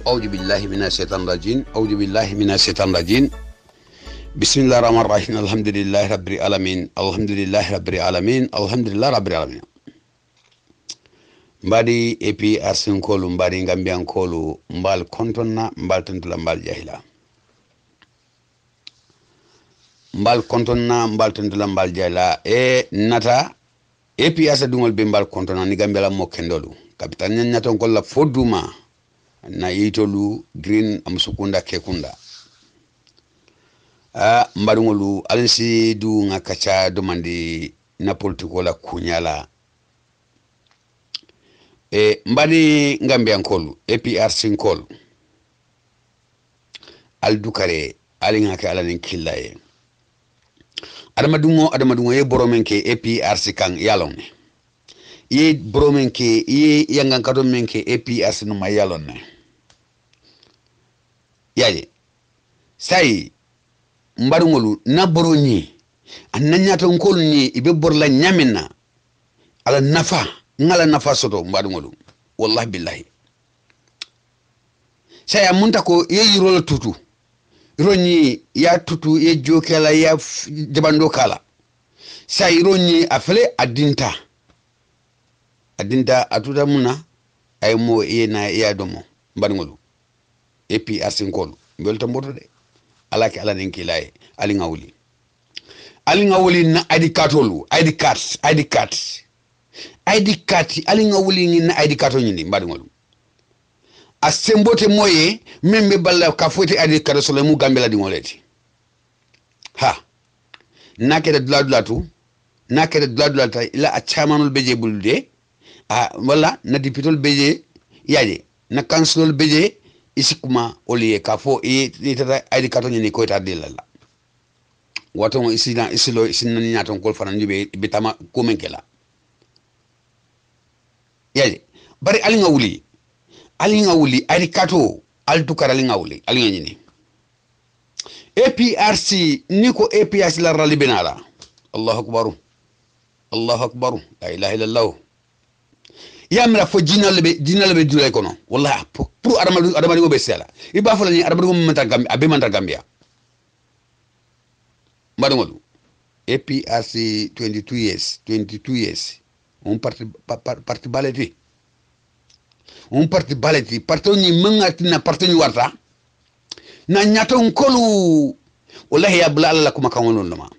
أعوذ بالله من الشيطان الرجيم أعوذ بالله من الشيطان الرجيم بسم الله الرحمن الرحيم الحمد لله رب العالمين الحمد لله رب العالمين الحمد لله رب العالمين mbadi epi arsin kolu mbadi ngambian kolu mbal kontonna mbal tentula mbal jahila mbal kontonna mbal tentula mbal jahila e nata epi asa dungol be mbal kontonna ni gambela mo kendolu kapitan nyaton kolla foduma na yitolu green amsukunda kekunda mbadungolu alinsi du ngakacha domandi na politiko la kunyala mbadi ngambian kolu APRC kolu al dukare ali ngake ala nin killaye adamadungo ye boromen ke APRC kan yalone ye boromen ke ye yangan kato men ke APRC no mayalone yaje sai mbadungolu na boroni annanya to kolu ni ibe borla nyamina ala nafa ngala nafa soto mbadungolu wallahi billahi saya munta ko ye yirolo tutu ironi ya tutu ye jokela ya jabando kala sai ironi afele adinta atuta muna ay mo ye na ya domo mbadungolu epi asinkolu mbelta mboto de alaki ala nen kilaye ali ngawuli na ID card ali ngawuli ngi na ID card nyindi mbadingolu asembote moye membe balla ka foti ID card so le mu gambela dingoleti ha nakede dladlatu ila a chamanul beje bulde wala na dipitol beje yaje na councilol beje isikuma oliye ka fo tata ID card nyini ko ta dilala wato isilo nyaton kol fanan jube bitama ko menkela yaje bari ali ngawuli ali kato al dukara ali ngawuli ali ngini APRC niko APRC la rali benala Allahu akbar la ilaha illallah yamra fo jinal be dulay kono wallahi pour adamadi go be sela iba fo la ni adamadi go manta gambia abe manta gambia madamolu APRC 22 years un parti baleti parti ni mangati na parti ni warta na nyato nkolu wallahi ya bla alla kuma kanwono ma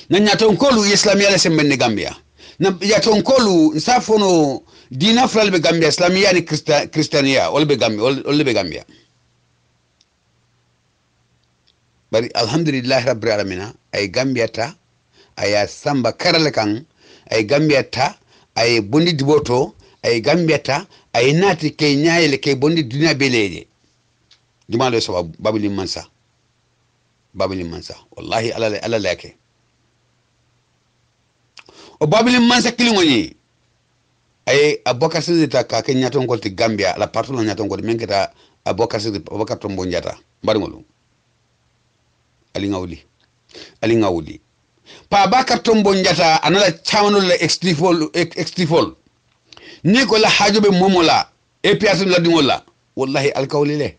na nyato nkolu islamia la sembene gambia na nyato nkolu nsafono dina fulal be gambia islamia ni kristania olbe gambia bari alhamdulillah rabbil alamin ay gambia ta aya samba karale kan ay gambia ta ay bondi diboto ay gambia ta ay nati ke nyaayele ke bondi dina beleje jumalo so babili mansa wallahi ala lake o babili mansa kilingoni ay abokar sidita ka ke nyaton ko ti gambia la parto la nyaton ko menketa abokar tombo njata barngolu ali ngawuli pa bakar tombo njata anala chamanul extrifol ni ko la hajobe momola e piatum la dingola wallahi alkawlile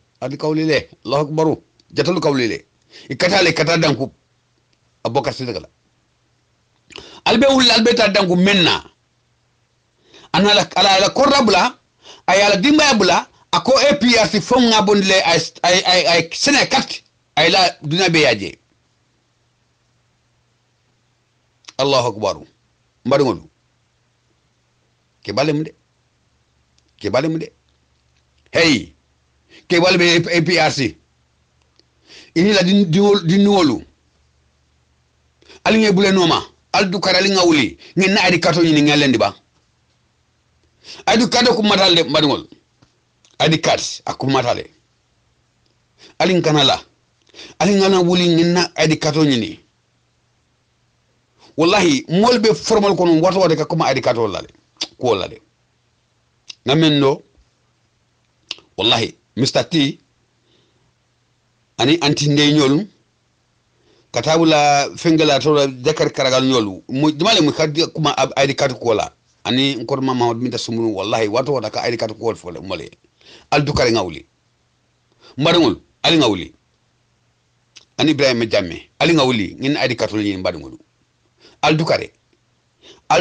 Allahu akbar jatul kawlile ikatale kata danku abokar sidala albe ta danku menna anala ala korabla ayala dimbayabla ako APRC fonga bondle ay senekat ay la duna be yaje Allahu akbar mbadingolu ke balem de hey ke balbe APRC ini la di nuwolu alinge bule noma aldu karali ngawuli ngena adi kato ni ngalendi ba adu kado ku matale mbadingol adi kat akumatale alin kanala alingana wuli ngena adi kato ni wallahi molbe formal kono wato ka kuma adi kato lale ko lale namendo wallahi Mr. T ani anti ndeyñol katabula fengala to jakar karagal ñolu mo dimale mu kadi kuma id card ko la ani encore mama minta sumunu wallahi wato da ka id card ko fo mole al dukare ngawli mbarngol ali ngawli an Ibrahima Jammeh ali ngawli ngin id carte ni mbarngol al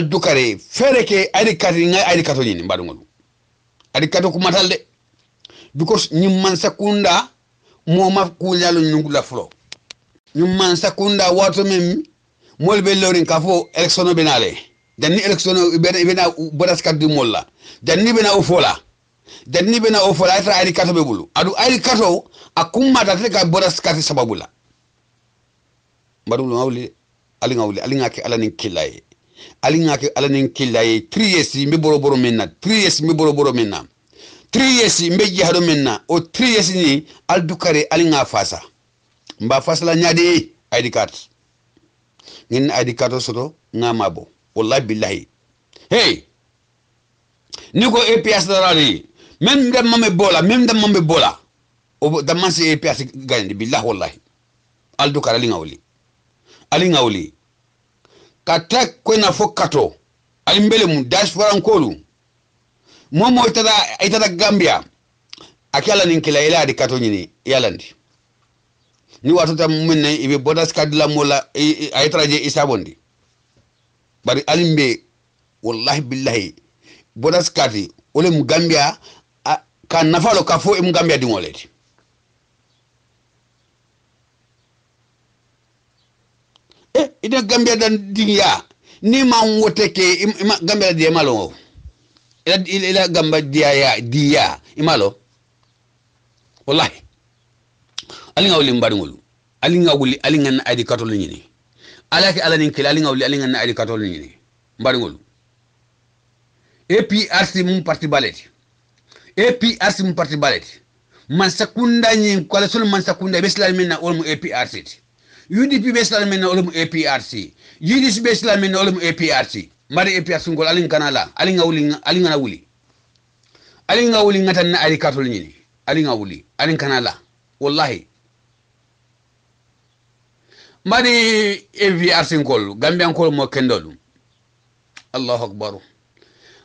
dukare fere ke id carte nga id carte ni mbarngol id carte ko matal de because nyim man sakunda moma kunyalo nyungula flo nyum man sakunda wato mem molbe lorin kafo election benale danni election bena bodas kaddu molla danni bena o fola atra ari kato be bulu adu ari kato akumma ta ka bodas kati sababula mbadulu ngawli ali ngake alanin killaye ali ngake alanin killaye 3 years mbe boro menna 3 years mbe boro menna 3 years mbe jihado menna o 3 years ni al dukare ali nga fasa mba fasa la nyade ID card ngin ID card soto nga mabo wallahi billahi hey niko APS darali même dem mambe bola o damman si APS gandi billahi wallahi al dukare ali ngawli kata kwena fokato ali mbele mu diaspora nkolu momo itada Gambia akala ninkila ila adi kato nyini yalandi ni watuta mumene ibe bodas kadla mola aytraje isabondi bari alimbe wallahi billahi bodas kati ole mu Gambia ka nafalo ka fo mu Gambia di ngoleti ida Gambia dan diya ni ma wote ke Gambia di malo ila gamba diya imalo wallahi alinga wuli mbarngolu alinga wuli alinga na ID card lu nyini alaki alanin kila alinga wuli alinga na ID card lu nyini mbarngolu APRC mun parti baleti man sakunda nyin kwala sul man sakunda besla minna olmu APRC UDP besla minna olmu APRC UDC besla minna olmu APRC mari APRC ngol alin kanala alinga wuli ngatan na ID card lu nyini alinga wuli alin kanala wallahi mari APRC ngol Gambian ngol mo kendolu Allahu akbar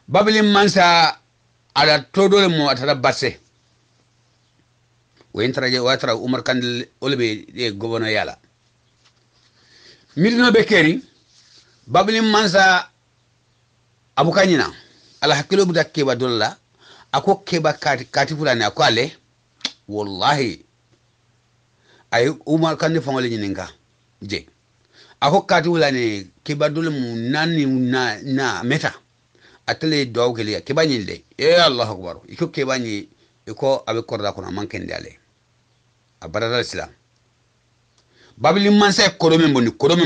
babli mansa ala todole mo atara basse wentraje watra Umar Kandil olbe de gouverneur yala mirno bekeri babli mansa abukanyina ala hakilo buda keba dolla ako keba kati fulani ako ale wallahi ay Umar Kandil fangole nyininga je ako kati fulani keba dolla mu nani na meta atele do kele ke bani le Allahu akbar iko ke bani iko abe korda kuna mankende ale abara islam babili mansa koromen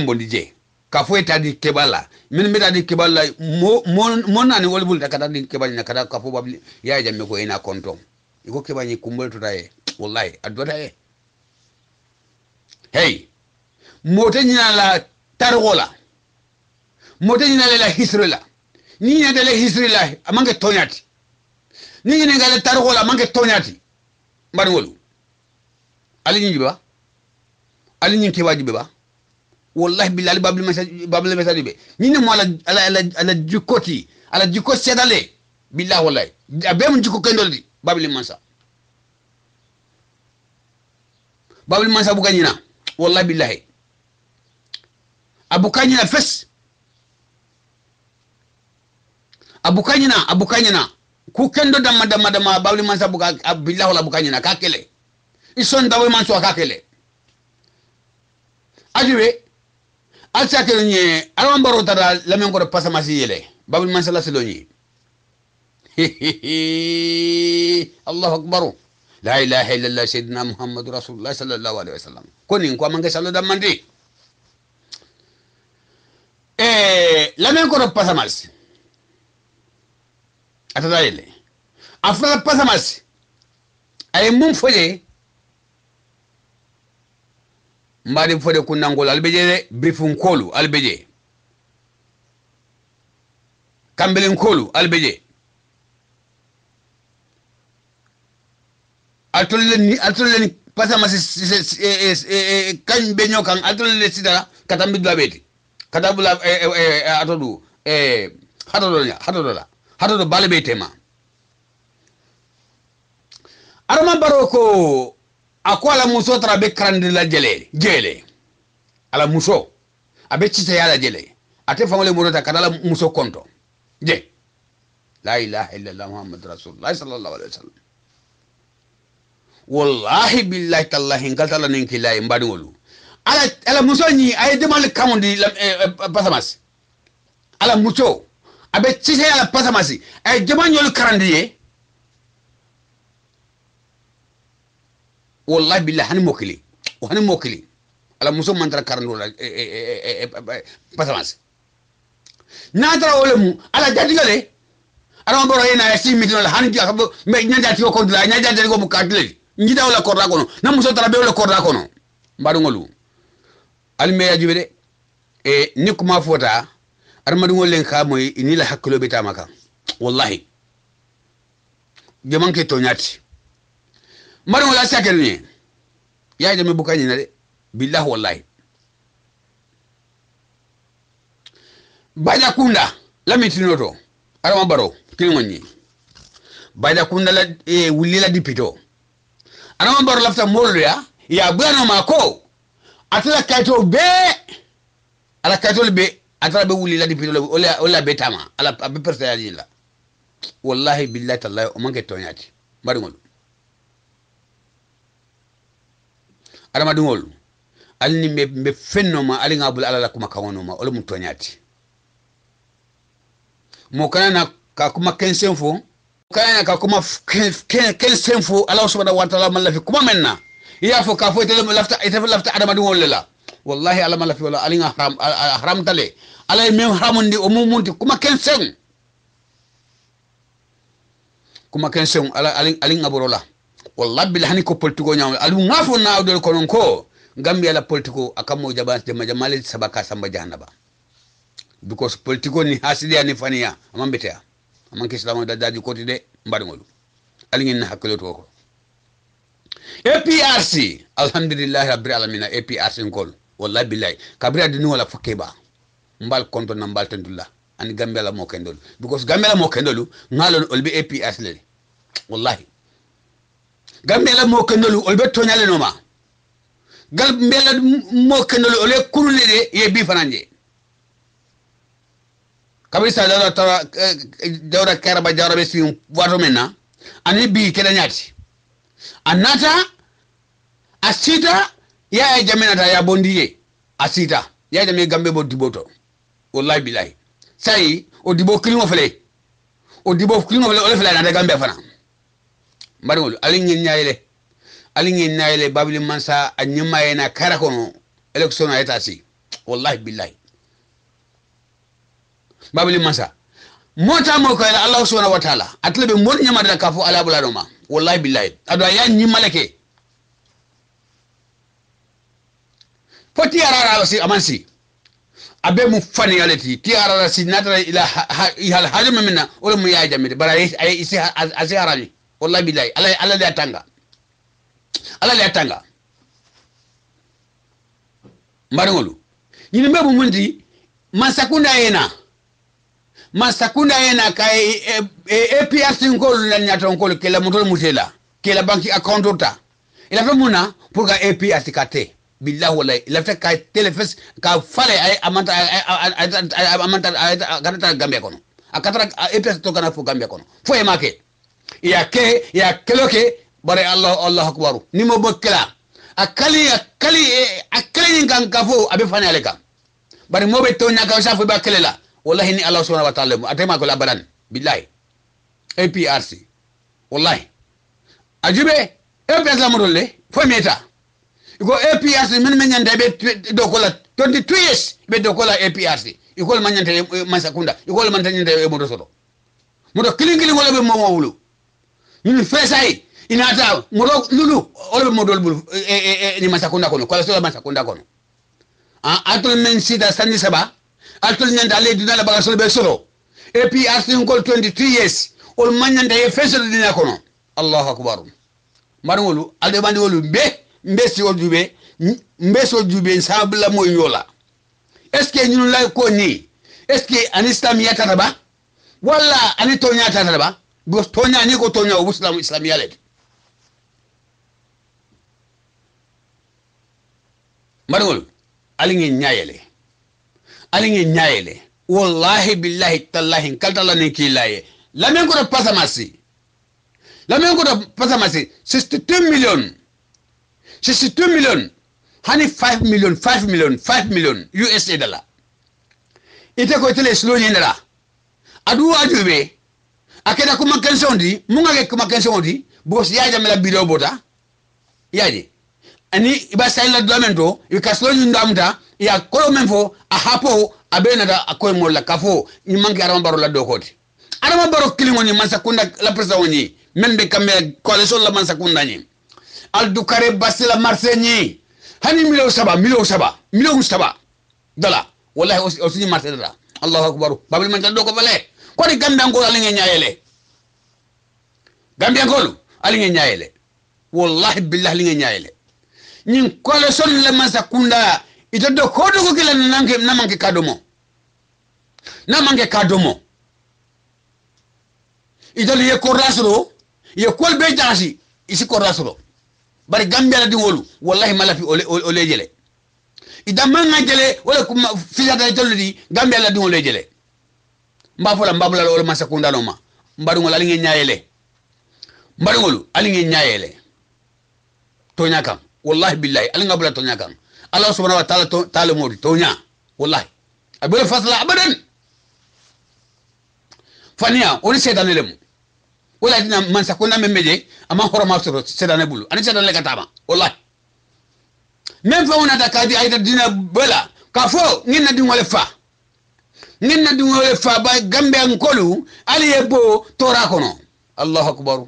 bondi je ka fo etadi kebala min metadi kebala mo nani wolbul da kada din kebali na kada ka fo babili ya jamme ko ina kontom iko ke bani kumbol to daye wallahi adota e hey motanyina la targola motanyina la hisrela ni ne dele history la amange tonyati ni ne ngale targo la mange tonyati mbarngolu ali nyi ba ali nyi ke wajibe ba wallahi billahi babul message be ni ne mo ala jukoti ala jukko sedale billahi wallahi abem jukko kendoldi babul mansa buganyina wallahi billahi abukanyina fes abukanyina ku kendo dama babli mansa buka billahi wala bukanyina kakele ison dawe manso kakele ajibe alsa kele nye alwan baro tada lamen ko passa masi yele babli mansa la seloni Allahu akbar la ilaha illallah sayyidina Muhammad rasulullah sallallahu alaihi wasallam koni ko mangi sallo damandi lamen ko passa masi atadayele afra pasamas ay mum foje mbadi fode kunangol albeje brifun kolu albeje kambelin kolu albeje atoleni pasamas kan benyo kan atoleni sidara katambi dwabeti katabula atodu hatodola hatodo balebe tema arama baroko akwala muso tara be karandi la jele ala muso abe cite yala jele ate famole murota kadala muso konto je la ilaha illallah muhammad rasulullah sallallahu alaihi wasallam wallahi billahi tallahi ngaltala ninki lay mbadi wolu ala muso ni ay demal kamundi pasamas ala muso abe cite yala pasamasi ay jamanyol karandi wallahi billahi hani mokili ala muso mantara karando la pasamas natara olemu ala jadigale ala mboro ina ya simiti la hani jakabo me nyanja tiyo ko dula nyanja tiyo ko kadle njida wala korda kono na muso tara be wala korda kono mbadu ngolu alme ya jibede ni kuma fota armadu ngolen ka moy ini la haklo beta maka wallahi jamanke to nyati mari wala sakel ni yaay dem bu kany na de billahi wallahi baja kunda la mitinoto arama baro kilingoni baja kunda la wuli la dipito arama baro lafta molo ya bwana mako atala kaito be ala kaito be atala be wuli la dipito ola betama ala be persaya la wallahi billahi tallahi o manke to nyati mari ngol adama dungol alni me fennoma ali ngabul ala kuma kawonoma ole mun tonyati mo kana ka kuma kensen fo kana ka kuma kensen fo Allah subhanahu wa ta'ala man lafi kuma menna ya fo ka fo tele lafta adama dungol la wallahi ala man lafi wala ali nga haram tale ala me haramundi o mumunti kuma kensen ala ali ngaborola wallahi bil hani ko politiko nyaaw alu ngafo naawdol konon ko gambia la politiko akamo jamali sabaka samba jahanaba because politiko ni hasidia ni fania amambetea amanke islamu dadaji koti de mbadi ngolu ali ngin hakelo to ko APRC alhamdulillah rabbil alamin APRC ngol wallahi billahi kabira dinu wala fakeba mbal konto na mbal tendullah ani gambia la mo kendol because gambia la mo kendolu ngalon olbe APRC le wallahi gambela mo kendolu olbe tonyale noma gambela mo kendolu ole kurule de ye bi fananje kabisa dawra karaba jarabe si wato menna ani bi keda nyati anata asita ya jaminata ya bondiye asita ya jame gambe bo diboto wallahi billahi sai o dibo kilimo fele ole fele na gambe fana mbari alingin nyaayele babili mansa anyima yana karakono election ayata si wallahi billahi babili mansa mota mo ko Allah subhanahu wa ta'ala atlebe mon nyama da kafu ala buladoma wallahi billahi ado ya nyima leke poti arara si amansi abe mu fani alati ti arara si natara ila hal hajma minna wala mu ya jamide bara ay isi azarani wallahi billahi ala ya tanga mbarngolu nyine mebu mundi masakunda yena kay APRC ngol la nyato ngol kela mutol mutela kela banki account ta ila fa muna pour ka APRC kate billahi wallahi ila fa ka telefes ka fale ay amanta ganata gambe kono akatra APRC to kana fu gambe kono fo e make ya keloke bare Allah akbar ni mo bokla akali ngan kafo abe fani aleka bare mo be to nyaka safu ba kelela wallahi ni Allah subhanahu wa ta'ala atema ko abadan billahi APRC wallahi ajube APRC la modolle fo meta iko APRC men nyande be dokola 22 years be dokola APRC iko man nyande masakunda iko man nyande modo soto modo kilingili wala be mo wulu ni fesai inata modo lulu wala be modo bulu ni masakunda kono ko la masakunda kono atul men sida sani saba atul nyanda le dina la bagasol be solo APRC ngol 23 years ol manyanda e fesel dina kono Allahu akbar marwolu alde bandi wolu mbe si o jube sabla mo yola est ce que ñun lay ko ni est ce que an islam yata ba wala an to nyata ba bo to nya ni ko to nya o islam yalet marngol alinge nyaayele wallahi billahi tallahi kaltala ne kilaye lamen ko pasamasi 62 million hani 5 million USA dollar ite ko tele slow ni ndala adu ajube akeda kuma kenson di munga ke kuma kenson di bos yaja mela bido bota yaji ani iba sayla domento ikaslo ni ndamta ya ko menfo a hapo abena da akoy molla kafo ni manki arama baro la dokoti arama baro kilingo ni mansakunda la presa woni membe kambe coalition la mansakunda ni al dukare basila marseille hani million saba dala wallahi aussi marseille dala allahu akbar babil man do ko vale ko di gambe ko alinge nyaayele wallahi billahi linge nyaayele nyin coalition la mansakunda ito do kodo ko kila na manke kadomo ito ye korasro ye kolbe jasi isi korasro bari gambia la dingolu wallahi malafi ole jele ida manga jele wala kuma filata ito di gambia la dingolu jele mbabula ole masakunda loma mbadungol alinge nyaayele tonya kam wallahi billahi alinga bula tonya kam Allah subhanahu wa ta'ala modi tonya wallahi abul fasla abadan fania oni sedane lemu wala dina man sakuna memmeje ama horoma so sedane bulu ani sedane katama wallahi même fa ona takadi ayta dina bela kafo ngina dingole fa ba gambe ankolu ali yebo tora kono Allahu akbar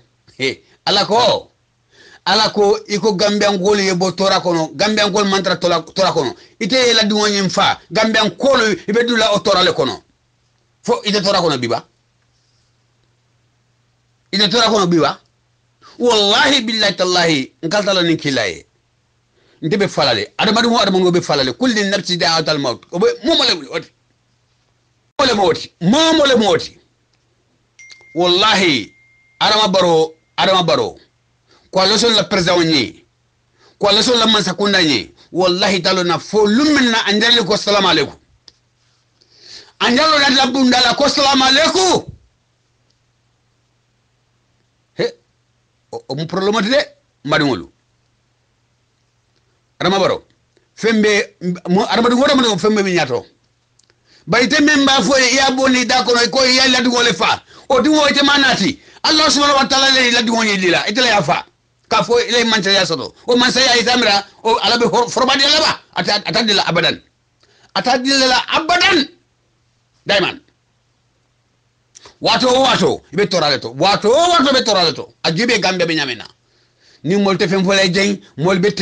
alako iko gambian gol yebo tora kono gambian gol mantra tora kono ite la duwonyem fa gambian kolo ibe dula o tora le kono fo ite tora kono biba wallahi billahi tallahi ngaltala nin kilaye ndebe falale adamadu be falale kulli nafsi da'atul maut obe momole moti wallahi adama baro coalition la président ni coalition la mansakunda ni wallahi talo na fo lumna anjali ko assalamu alaikum anjalo la bundala ko assalamu alaikum mu problème de madingolu adama baro fembe adama ngoro fembe mi nyato bayte memba fo ya boni da ko ya la dingole fa o dingo ite manati Allah subhanahu wa ta'ala la dingo ni lila ite la ya fa kafo ile mancha ya soto o mansa ya itamra o alabe forbadi laba atadila abadan daiman wato ibe toraleto be toraleto ajibe gambe be nyamena ni molte fem folay jeng molbe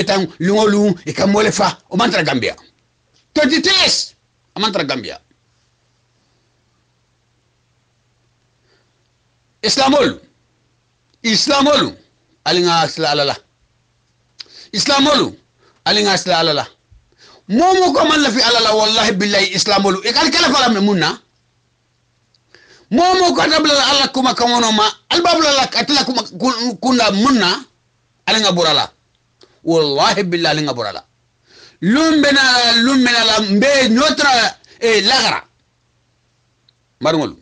tang lungolu e kam mole fa o mantra gambia to dites o mantra gambia islamolu alinga asla alala momo ko man la fi alala wallahi billahi islamolu e kala fala munna momo ko tabla Allah kuma kamono ma albabla la atla kuma kunna munna alinga burala wallahi billahi alinga burala lumbena la mbe notra e lagara marngol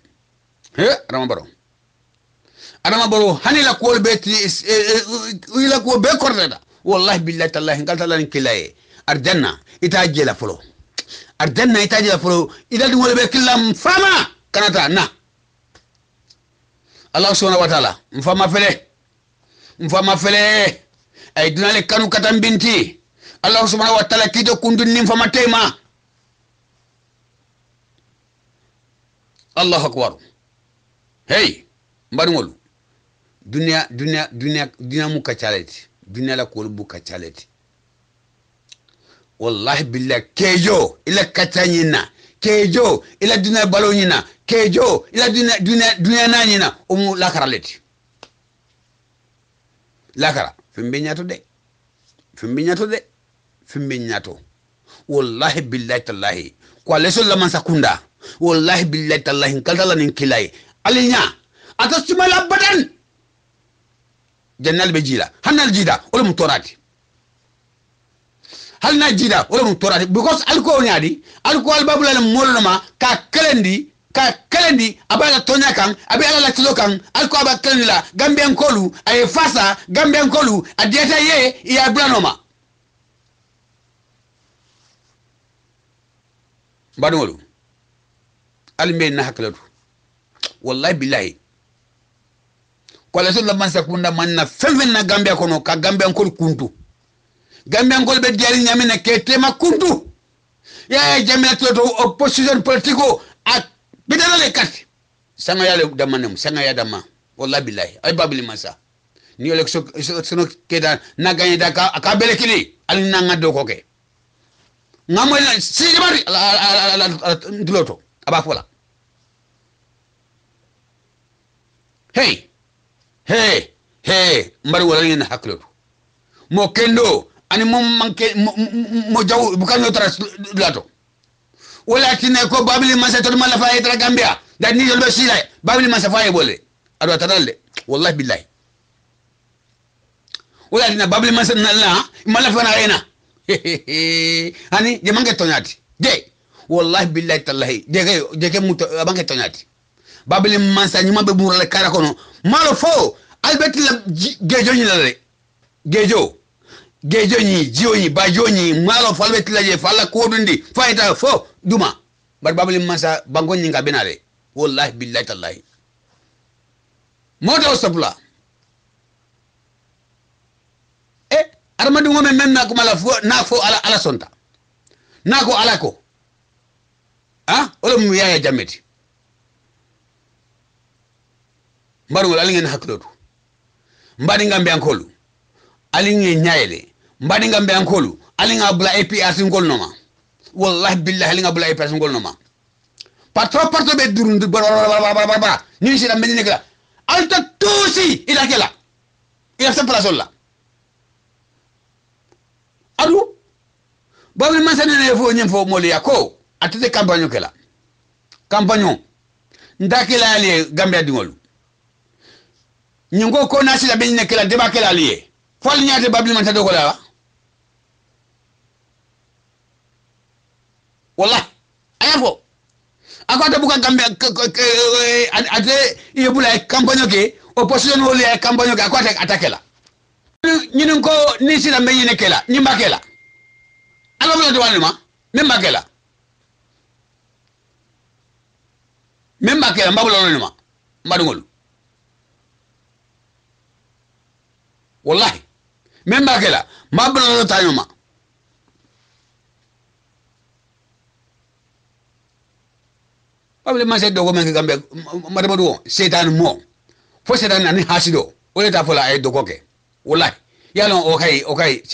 adama baro hanila ko beti ila ko be korreda wallahi billahi tallahi ngaltala kilaye arjanna ita jela folo ida dum be killam fama kanata na Allah subhanahu wa ta'ala mfama fele ay dunale kanu katam binti Allah subhanahu wa ta'ala kito kundun nim fama tema Allahu akbar hey mbarngolu dunia mu kachaleti dunia la ko bu kachaleti wallahi billahi kejo ila kachanyina kejo ila dunia balonyina kejo ila dunia nanyina umu lakara leti lakara fimbe nyato wallahi billahi tallahi kwa leso la mansakunda wallahi billahi tallahi kaltala nin kilay alinya atasumala badan jannal be jila hanal jida wala mutorati hal na jida wala mu torati because alko nyadi alko albabula moloma ka kalendi abala tonya kan abala la tilo kan alko aba kalendi la gambian kolu ay fasa gambian kolu adieta ye ya blanoma badolu alme na haklatu wallahi billahi kwala so la man sakunda man na feven na gambia kono ka gambian kolu kuntu gambian kolu be diari nyamina ketema kuntu ya jamina to opposition politico a bidana le kat sanga yale damanam sanga ya dama wallahi billahi ay babili masa ni ole so keda na gagné daka aka bele kili al na ngado ko ke ngamo si jabari diloto aba fola hey mbari wala ni haklo mo kendo ani mom manke mo jaw bu kan yotra lato wala tine ko babili masa to mala fa etra gambia da ni jolbe sila babili masa fa bole ado tanalle wallahi billahi wala tine babili masa nalla mala fa na rena hani je manke tonyati je wallahi billahi tallahi je ke muto manke tonyati babili masa nyima be burale kara kono malo fo albert la gejo ni la re gejo ni jioni bajoni malo fo albert la je fala ko dundi fayta fo duma bar babali masa bangon ni ngabinare wallahi billahi tallahi moto sapla armadu ngome menna ko mala fo na fo ala sonta nako alako wala mu yaya jameti mbaru wala ngeen haklotu mbadi ngambe ankolu alinge nyaayele mbadi ngambe ankolu alinga bula APRC ngol noma wallahi billahi alinga bula APRC ngol noma patro be durundu ba ni ci da medine kala alta tusi ila kala ila sa place la adu bawi masane ne fo nyem fo moli yako atete campagne kala campagne ndakila ali gambia dingolu nyingo ko nasi la benye kala deba kala liye fol nyaate babli man tado ko la wallahi ayafo akota buka gambe ate yebula campagne ke opposition woli campagne ke akota atakela nyinin ko nisi la benye kala nyimba kala alo bla do ma memba kala mbabulo no ma madungol wallahi memba kala mablo no tanyuma bable man se dogo men gambe madamado setan mo fo setan ani hasido ole ta fola ay dogo ke wallahi yalon okay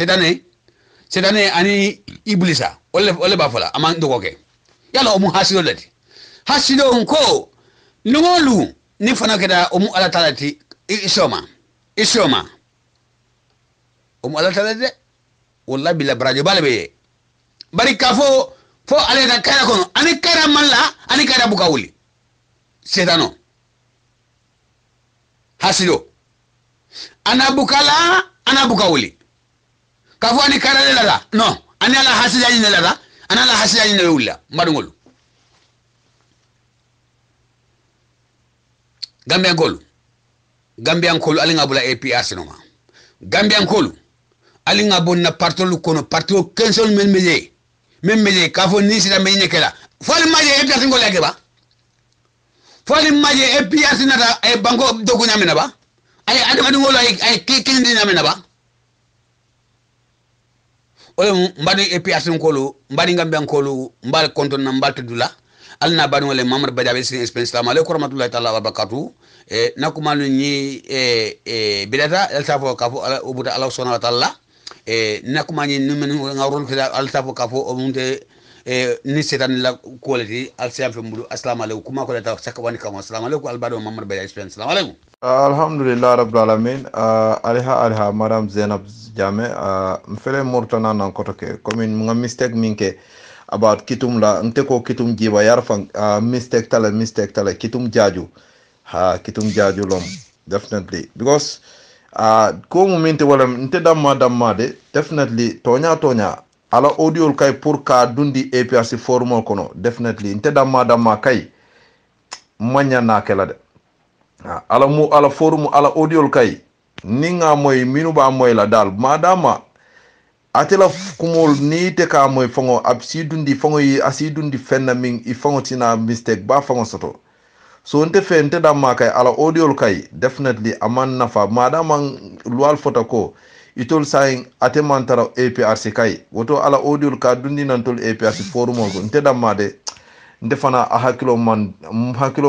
setan ani iblisa ole ba fola aman dogo ke yalon mu hasido lati hasido ko lungolu ni fana keda mu ala talati isoma ala talade wallahi bila brajo balbe bari kafo fo ale da kara kono ani kara malla ani kara bukawuli setano hasido ana bukawuli kafo ani kara lela no ani ala hasida ni lela ana ala hasida ni wula madungolu gambian kolu alinga bula APRC no ma gambian kolu alinga bonna partolu kono partio kensol memmeje kafo ni sida me nyekela foli maje APRC ngol yake ba foli maje APRC nata e bango dogu nyamena ba ay adama ngol ay kindi nyamena ba ole mbadi APRC ngolu mbadi gambian kolu mbal konto na mbal tudula alna bani wala mamar badabe sin expense assalamu alaykum warahmatullahi ta'ala wabarakatuh nakumanu ni bilata altafo kafo ubuta allah subhanahu wa ta'ala nakumani numen ngawrol kala altafo kafo omunte ni setan la quality alsiam fe mudu assalamu alaykum kuma ko ta sakawani kam assalamu alaykum albado mamar badabe expense assalamu alaykum alhamdulillah rabbil alamin alha madam Zainab Jame mfele murtana nan kotoke commune nga mistake minke about kitum la nteko kitum jiba yarfang mistake tala kitum jaju lom definitely because ko momenti wala nte damma de definitely tonya ala audio kay pour ka dundi APRC forum kono definitely inte damma kay manya na kala de ala forum ala audio kay ninga moy minu ba moy la dal madama atela kumol ni te ka moy fongo ab si dundi fongo yi asi dundi fenna min I fongo tina mistake ba fongo soto so nte fe nte damma kay ala audio kay definitely aman nafa madama lual fota ko itol sayin ate mantara APRC kay woto ala audio ka dundi nan tol APRC forum ko nte damma de nte fana a hakilo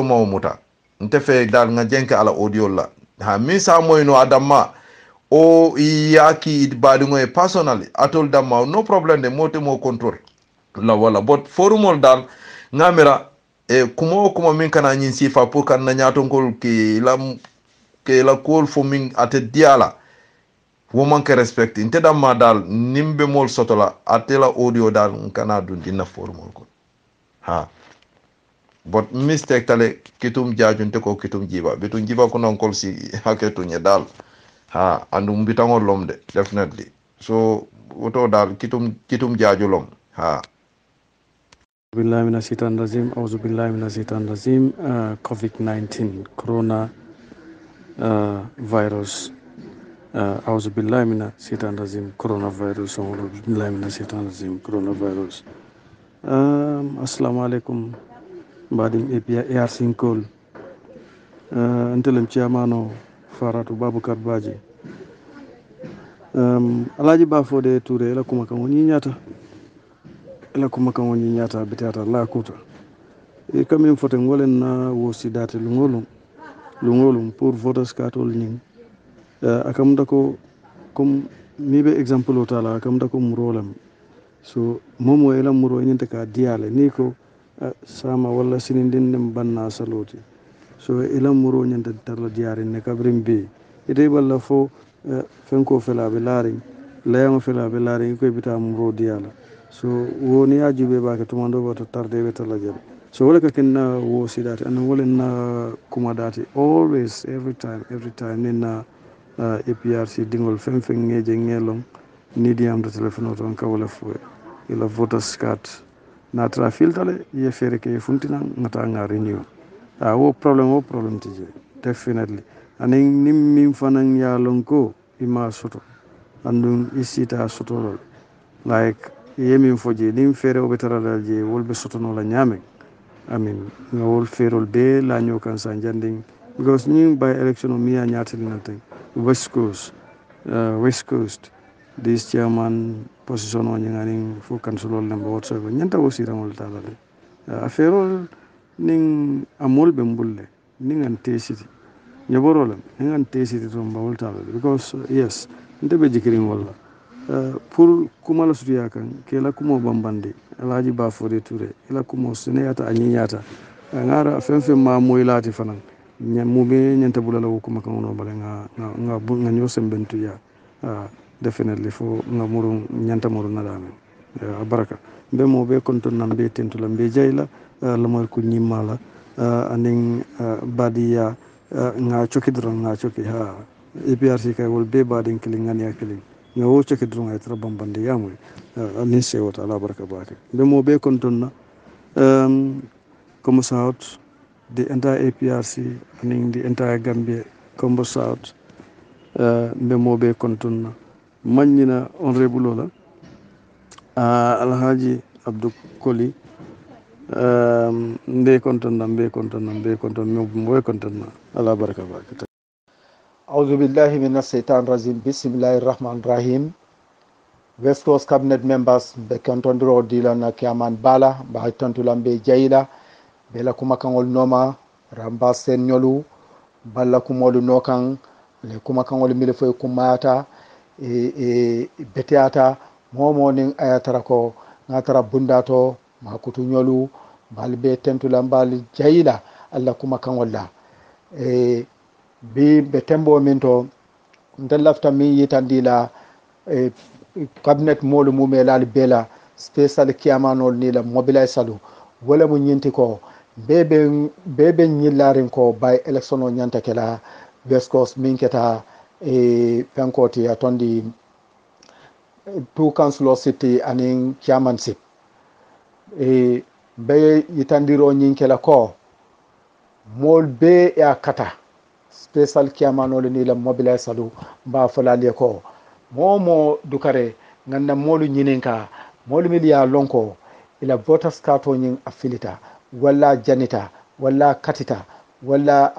ma muta nte fe dal nga jenke ala audio la ha mi sa moy no adamma o yaki badi ngoy personally atol damma no problem de mote mo control la wala but forumol dal ngamira kuma min kana nyin sifa pour kan na nyaton kol ke la kol fo min ate diala wo manke respect inte damma dal nimbe mol sotola atela audio dal kana dun dina forumol ko ha but mistake tale kitum jajunte ko kitum jiba bitun jiba ko non kol si haketu nye dal ha andum bitangol lomde definitely so woto dal kitum jajulom ha billahi minash shaitanir rajim auzu billahi minash shaitanir rajim COVID-19 corona virus auzu billahi minash shaitanir rajim coronavirus auzu billahi minash shaitanir rajim coronavirus assalamu alaikum badim APRC kol ntelem chairmano Faratu Babukar Baji Alaji Bafode Touré la kuma kan woni nyata bitata la kuta e kamin fote ngolen na wosi date lungolum pour voters katol ning akam dako comme mibe exemple o tala akam dako murolam so momo ela muro nyente ka diale ni ko sama wala sinindin nem banna saloti so ela muro nyente tarla diare ne kabrim bi ite balla fo fenko fela be laring layama fela be laring ko bita muro diala so woni ajube ba ka tumando goto tarde be tala jere so wala ka kenna wo sidati an wala na kuma dati always every time nina APRC dingol fem ngeje ngelong ni diam do telephone to ka wala fo ila voters card na tra filtale ye fere ke funtina ngata nga renew wo problem tije definitely aning nim mim fanan ya lonko ima soto andun isita soto like yemin foje nim fere obetara je wolbe soto no la nyame amin ngol ferol be la nyokan sa janding because nim by election mi ya nyatel nanten west coast this chairman position on ngani fu councilor number whatsoever nyanta wosi ramol talale affaire ning amol be mbulle ning an tesiti nyaborolam ning an tesiti to mbawol talale because yes ndebe jikirin walla pour kumala sutiya kan kela kumo bambande Alhaji Bafode Touré ila kumo seneyata anyinyata ngara femfe ma moylati fanan mube nyanta bulala kuma kan ono bale nga nyosem bentu ya definitely fo nga muru nyanta muru nadame baraka be mo be konton nan be tentula be jayla lamar ku nyimala aning badiya nga choki ha APRC kay wol be badin killing ngani akilling nga wo choki dron ay tra bambande yamoy anin sewata ala baraka baake be mo be konton na comme south the entire APRC aning the entire Gambia Kombo South be mo be konton na magnina honorable ola Alhaji Abdou Koli mbe konton na ala baraka baake أعوذ بالله من الشيطان الرجيم بسم الله الرحمن الرحيم West Coast Cabinet members be kontondiro dila na kiaman bala ba tontulam be jayla be la kuma kangol noma ramba sen nyolu balla kumolu nokan le kuma kangol mile foy kumata beteata momo nin ayatara ko ngatara bundato makutu nyolu balbe tentulam bal jayla alla kuma kangol la bi be tembo min to ndallafta min yitandila cabinet molu mumelal bela special kiamanol ni la mobilize salu wala mu nyinti ko bebe nyillarin ko by election on nyanta kala West Coast min keta penkoti atondi two councilor city anin chairmanship e be yitandiro nyinkela ko mol be ya kata special chairman ni la mobilize sadu ba falale ko momo dukare nganda molu nyininka molu miliya lonko ila voters card to nyin affilita wala janita wala katita wala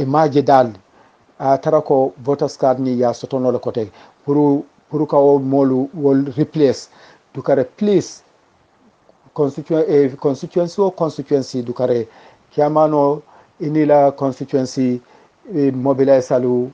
maje dal a tara ko voters card ni ya sotono le kote pour ka o molu wol replace dukare please constituency dukare kiamano inila constituency mobilize salu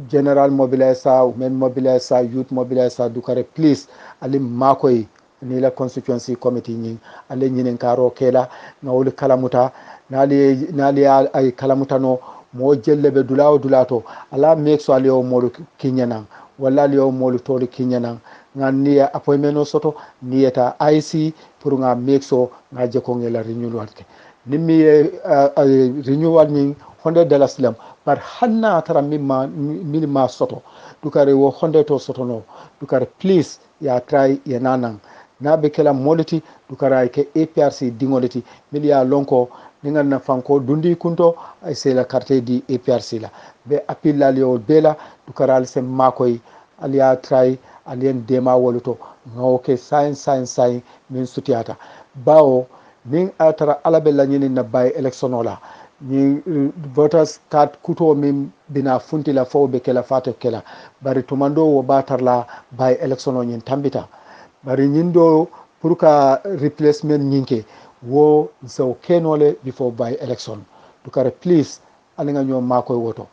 general mobilize women mobilize youth mobilize dukare please ali makoy inila constituency committee ni ale nyinen karo kela ngawul kalamuta nali ay kalamuta no mo jellebe dulato ala make so ali o molu kinyana walla ali o molu toli kinyana ngani appointment o soto niyeta IC pour nga make so nga jeko ngela renewal ke nimmi renewal ni $100 lam par hanna tara mimma soto dukare wo 100 to soto no dukare please ya try ya nanan na be kala moliti dukara ke APRC dingoliti milia lonko ningan na fanko dundi kunto ay c'est la carte di APRC la be appel la lio bela dukara al sem makoy alia try alien dema woluto ngoke sign min sutiata bawo nin atara alabella nyini na bay election ola ni voters card kuto min bina funti la fo be kala fate kala bari tumando wo batarla bay election o nyin tambita bari nyindo pour ka replacement nyinke wo so kenole before by election dukare please alinga nyo makoy woto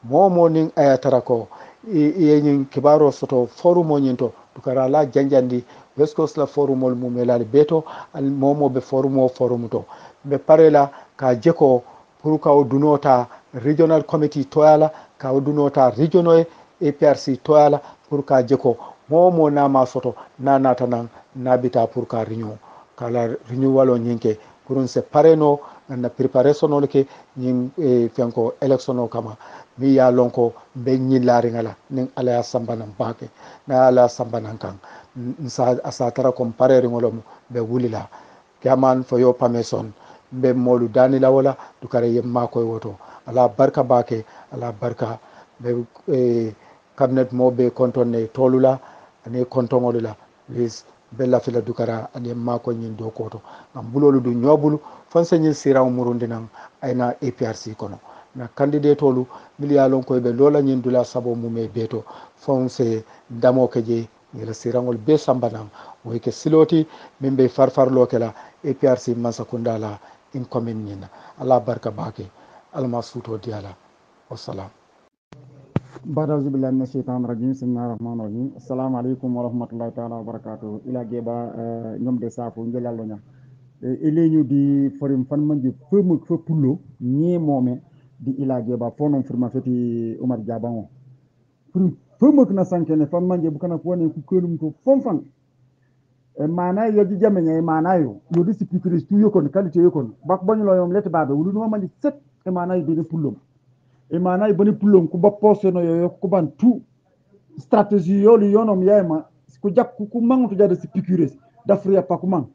momo nin ayatara ko nyin kibaro soto forum o nyinto dukara la janjandi West Coast la forum ol mumelali beto al momo be forum to be parela ka jeko pour ka odunota regional committee toyala ka odunota regional APRC toyala pour ka jeko momo nama soto nanata nan nabita pour ka renew kala renewal o nyinke pour on se pareno na préparation o ke nyin fenko election o kama mi ya lonko be nyilari ngala nin ala ya sambana bake na ala sambana kan sa asatara compare ngolo be wulila kaman for your permission be molu danila wala dukare yemma koy woto ala barka bake ala barka be cabinet mo be kontonne tolula ani kontongolula please bella fila dukara ani mako nyin do koto ngam bulolu du nyobulu fonse nyin siraw murundinan ayna APRC kono na candidate olu miliyalon koy be lola nyin dula sabo mume beto fonse damo keje ngela sirangol be sambanam woy ke siloti min be farfarlo kala APRC Mansakunda la in commune nyina ala barka bake alma suto diala wassalam بعد أعوذ بالله من الشيطان الرجيم بسم الله الرحمن الرحيم السلام عليكم ورحمة الله تعالى وبركاته إلى جبا نيوم دي سافو نجلال لنا إلي نيو دي فريم فان منجي فمك فبولو ني مومي دي إلى جبا فونم فرما فتي عمر جابان فريم فمك نسانكني فان منجي بكنا فوني كوكولم تو فنفن mana yaji jamenya mana yo yodi sipikris tu yokon kalite yokon bak bañu lo yom lete babe wulu no mandi set e mana yi de pullum e mana yi bani pullum ku bappo seno yo ku ban tu stratégie yo li yonom yayma ku jak ku mangutu jade sipikris dafriya pakuman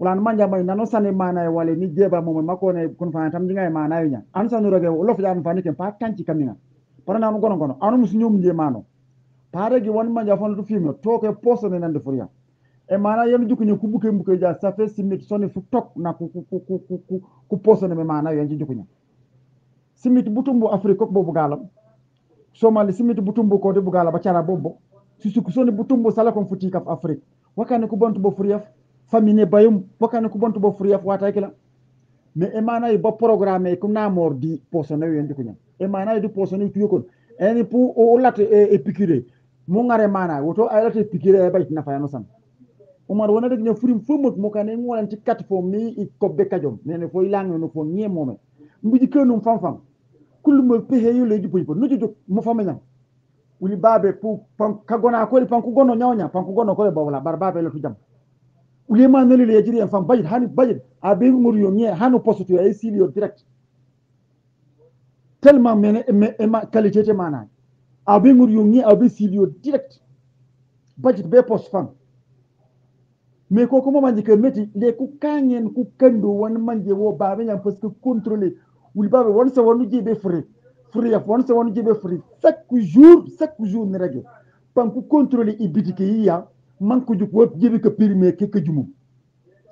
ulan manja may nano sane mana wale ni jeba mo makone kun fa tam jinga mana yo nya an sanu roge lof jam fa ni ken pa tanci kamina parana no gono anu musunyum je mano pare gi won manja fon tu fimo to ke poso ne nande furiya e mana yelu jukuñu ku buke ja ça fait simit soni fu tok na ku posone me mana yanji jukuñu simit butumbu afrique ko bobu galam somali simit butumbu ko de bu gala ba cara bobo susu soni butumbu sala kon futi kaf afrique wakane ko bontu bo furiyaf famine bayum wakane ko bontu bo furiyaf wata kila mais e mana yi ba programme ko na mordi posone yanji jukuñu e mana yi du posone tu yokon eni pour o latte e piqûre mo ngare mana woto ay latte piqûre e bay na fa no sam Umar wona rek ne furim fumuk mo kanen ngolanti kat fo mi i kobbe kajom nene fo ilang no fo nie mome mbiji kenum fanfan kullu mo pehe yo leji puipo no jojo mo famenya uli babe pu pan kagona ko pan ku gono nyawnya pan ku gono ko bawla bar babe lo tujam uli ma neli le jiri en fam bayit hani bayit a be ngor yo nie hanu postu ay silio direct tellement mene ma qualité te mana abe ngur yongi abe silio direct budget be post fan mais ko mo manje ke meti le ku kanyen ku kando won manje wo babe nyam parce que contrôler wul babe won sa wonu jibe free ya won sa wonu jibe free chaque jour ne rege pan ku contrôler ibitike ya man ko juk wo jibe ke périmé ke jumum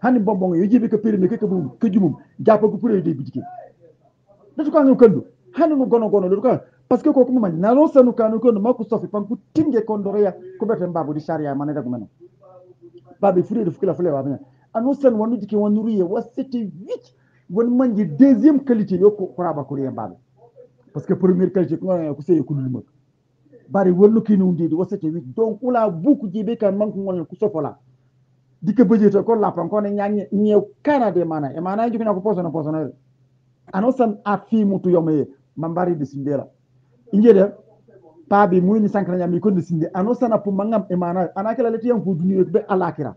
hani bonbon yo jibe ke périmé ke jumum jappa ko pour de ibitike datu ka ngam kando hani no gono do ka parce que ko mo manje na lo sanu kanu ko mako sofi pan ku tinge kondoro ya ko bete mbabu di sharia man rek man babe free de fukila fule wa bina anusan wonu jike wonu riye wa c'était 8 won manji deuxième qualité yo ko raba ko riye babe parce que première qualité ko ko sey ko dulma bari wonu kinu ndi wa c'était 8 donc ula buku jibe kan man ko ngol ko sofola dike bejeto ko la pan ko ne nyaanye ñew canada mana e mana jiko na ko posono anusan a fi mutu yome mambari de sindela injede pabi muyni sankana nyami ko de sinde anusan apu mangam e mana anakala leti yam fu duniyo be alakira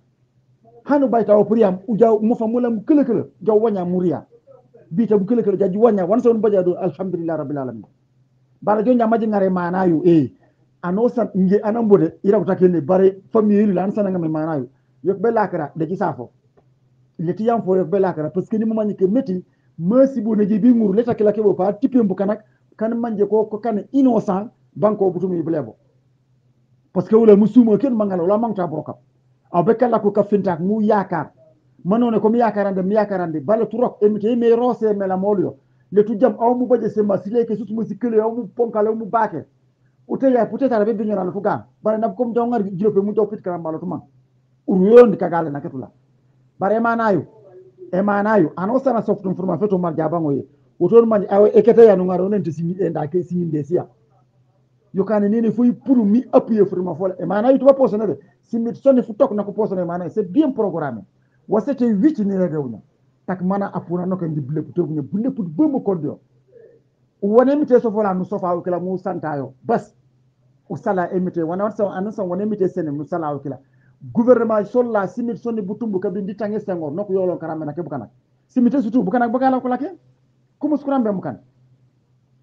hanu bayta o priyam ujaw mo famula mu kele jaw wanya muriya bita bu kele jaji wanya wan son bajado alhamdulillah rabbil alamin bara jonja maji ngare manayu anosan nge anambode ira ko takene bare famille lan sananga me manayu yok be lakara de ci safo leti yam fo yok be lakara parce que ni mo mani ke meti merci bu ne jibi ngur leta kala ke bo pa tipem bu kanak kan manje ko kan innocent banko butumi blebo parce que wala musumo ken mangala wala mangta broka abekala ko kafintak mu yakar manone ko mi yakarande bala turok emite me rose me la molio le tu jam aw mu baje sema sile ke sutu musikele aw mu ponkale mu bake uteya peut-être be binyora la fuga bare na ko jongar jilope mu jow fit kala malo tuma uruyondi kagale na ketula bare emanayo anosana soft information to mar jabango ye woton man aw ekete ya no ngaro nente simi enda ke simi desia yokane nene foi pour mi appuyer vraiment fola emanayo to poso ne simit sonni fu tok na ko poso ne emanayo c'est bien programmé wasete 8 ni rewna tak mana apuna no ko ndi blepp to bu blepp bemu kondo wona mi te so fola no sofa kala mu santayo bas usala emite wana so anasa wona emite sene mu sala kala gouvernement solla simit sonni butumbu ka bindi tangi sengor noko yolo karame na ke bukana simite sutu bukana bakala ko lake kumus kurambe mukan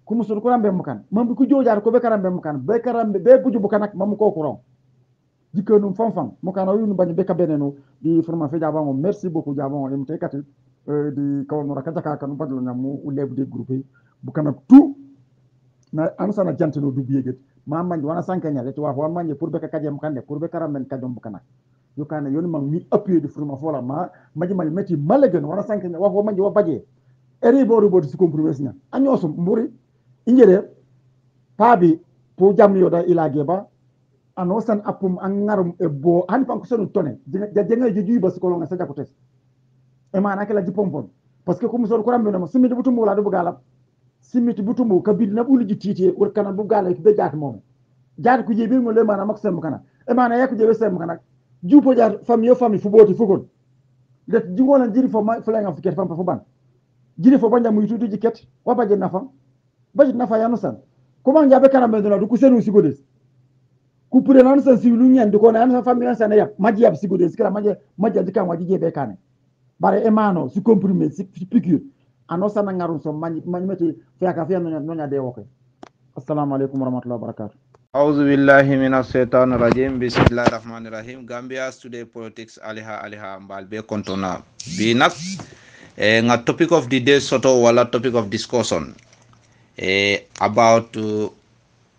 kumus kurambe mukan mam ku jojar ko be karambe mukan be karambe be buju bukana mam ko kuron jikenum fanfan mukana yunu bañ be ka benenu di forma fe jabango merci beaucoup jabango emite kati di kawno rakata kanu badlo nyamu ulebu de groupe bukana tout na ansa na jantino du biyeget ma manji wana sankanya le to wa manji pour be ka kajem kande pour be karamben kajom bukana yokana yoni mang mi appuyer de forma fola maji mal meti malegen wana sankanya wa manji wa baje eri boru bodu su compromise na anyoso mburi injere pabi po jam yoda ilage ba anosan apum angarum e bo han pan ko sonu tone jenga jeju ba ko longa sa jakotes e mana kala jipompon parce que comme so ko rambe no simiti butum wala do bugala simiti butum ka bid na bulu jititi wor kana bu gala be jaat mom jaat ku jebe ngol le mana mak sem kana e mana yak jebe sem kana jupo jaat famille fu boti fugol det jingona jiri fo ma fala nga fiket fam fa ban jiri fo banja muy tutu jiket wa baje nafa ya no san comment jabe kana be do ku senu sigodes ku pure nan san silu nyande ko nan sa famille san ya maji yab sigodes kala maji dika waji jebe kane bare emano si comprimé si piqûre anosa na ngarum so mani meti fiaka fiya no nya de woke assalamu alaikum warahmatullahi wabarakatuh Auzu billahi minas shaitanir rajim. Bismillahirrahmanirrahim. Gambia's today politics aliha mbal be kontona bi nak nga topic of the day soto wala topic of discussion about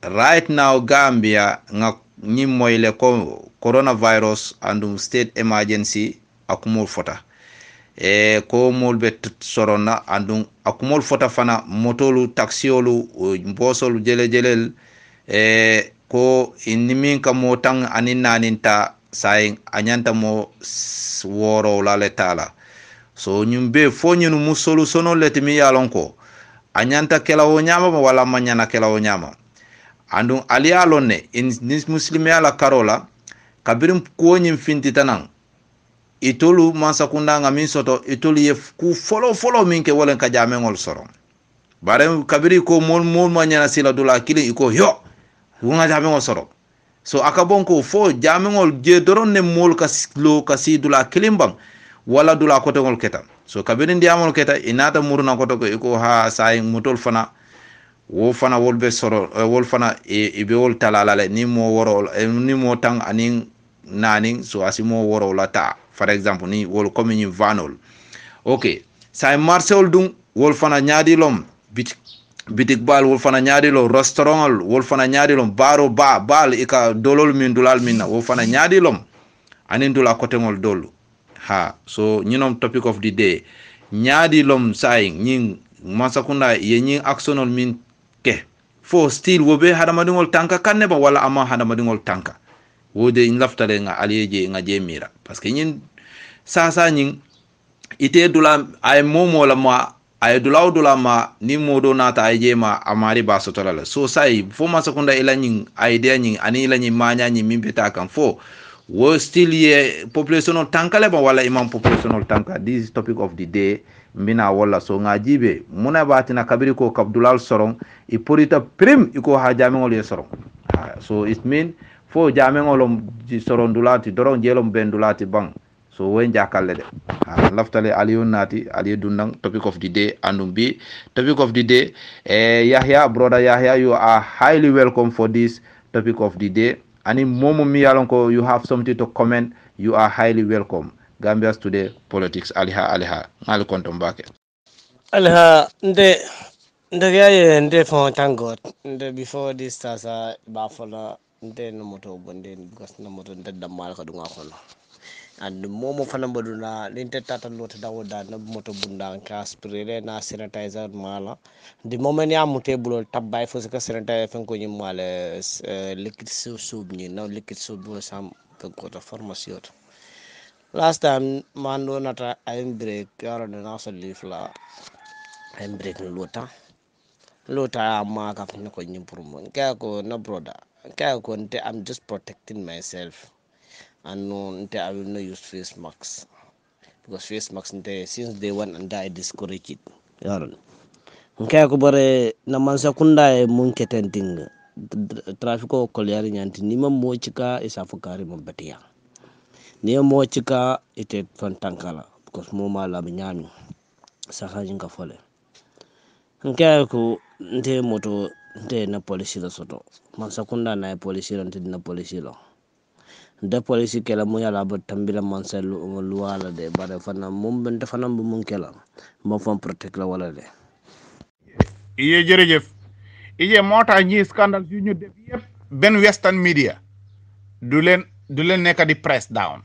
right now Gambia nga ñi moyle ko coronavirus and state emergency akumul fota ko molbe sorona andun akumol fota fana motolu taxiolu mbosolu jelel ko inimin ka motang anin naninta saying anyanta mo woro lale tala so nyumbe fo nyunu musolu sono letimi yalonko anyanta kelawo nyama wala manyana kelawo nyama andun aliyalone in muslimi ala karola kabirim ko nyim finti tanan itolu mansakunda nga min soto itolu ye ku follow min ke wolen ka jamengol soron bare kabiri ko mol manyana sila dula kili iko yo wonga jamengol soro so akabon ko fo jamengol je doron ne mol ka lo ka si dula kilimbang wala dula kotongol keta so kabiri ndiamol keta inata muruna koto ko iko ha say mutol fana wo fana wol be soro wol fana e be wol talala le ni mo woro ni mo tang anin naning so asimo woro la ta for example ni wol comme ni vanol okay say marcel dum wol fana nyaadi lom bitik bal wol fana nyaadi lo restaurant wol fana nyaadi lom baro bal ika dolol min dulal minna wol fana nyaadi lom anin dula kote ngol dolu ha so nyinom topic of the day nyaadi lom say nyin masakunda ye nyin actionol min ke fo still wobe hadamadingol tanka kanne ba wala ama hadamadingol tanka wode in laftale nga aliyeje nga jemira parce que nyin sasa nyin ite dula ay momo la ma ay dula ma ni modo nata ay jema amari ba sotola so sai fo masakunda ila nyin idea nyin ani ila nyin manya nyin mimbeta kan fo wo still ye population tanka le ba wala imam population tanka. This is topic of the day mbina wala so ngajibe muna batina kabiri ko kabdulal sorong iporita prim iko ha jamengol ye sorong so it mean fo jamengol sorong dulati dorong jelom ben dulati bang so wen jakalle de laftale aliyu nati aliyu dundang topic of the day andumbi topic of the day Yahya brother Yahya, you are highly welcome for this topic of the day. Ani momo mi yalonko you have something to comment, you are highly welcome. Gambia's Today Politics aliha ngali kontom bake aliha nde gaye nde fon thank God nde before this tasa ba fola nde no moto bonde because no moto nde damal ko dunga kono and momo fana baduna linte tata lota dawoda no moto bunda ka spray na sanitizer mala the moment ya mute bulo tabbay fo ka sanitizer fen ko nyim mala liquid soup ni no liquid soup bulo sam ko to formation. Last time man do not I'm break or the nasa leaf la I'm breaking lota ma ka no ko nyimpurum ka ko no brother ka ko nte I'm just protecting myself and no nte I will not use face masks because face masks nte since day one and I discourage it yaron ka ko bare na man sakunda e mun ketenting traffic ko kolyari nyanti ni mo chika isafukari mo batia ni mo chika ite fantankala because mo mala nyami saka jinga fole nke ko nte moto nte na police la soto man sakunda na police la nte na police la nte police kala mo yala ba tambila man sa luwala de bare fana mum bente fana mun kala mo fam protect la wala de iye jërëjëf iye mota ñi scandale yu ñu def yépp ben western media du len nekk di press down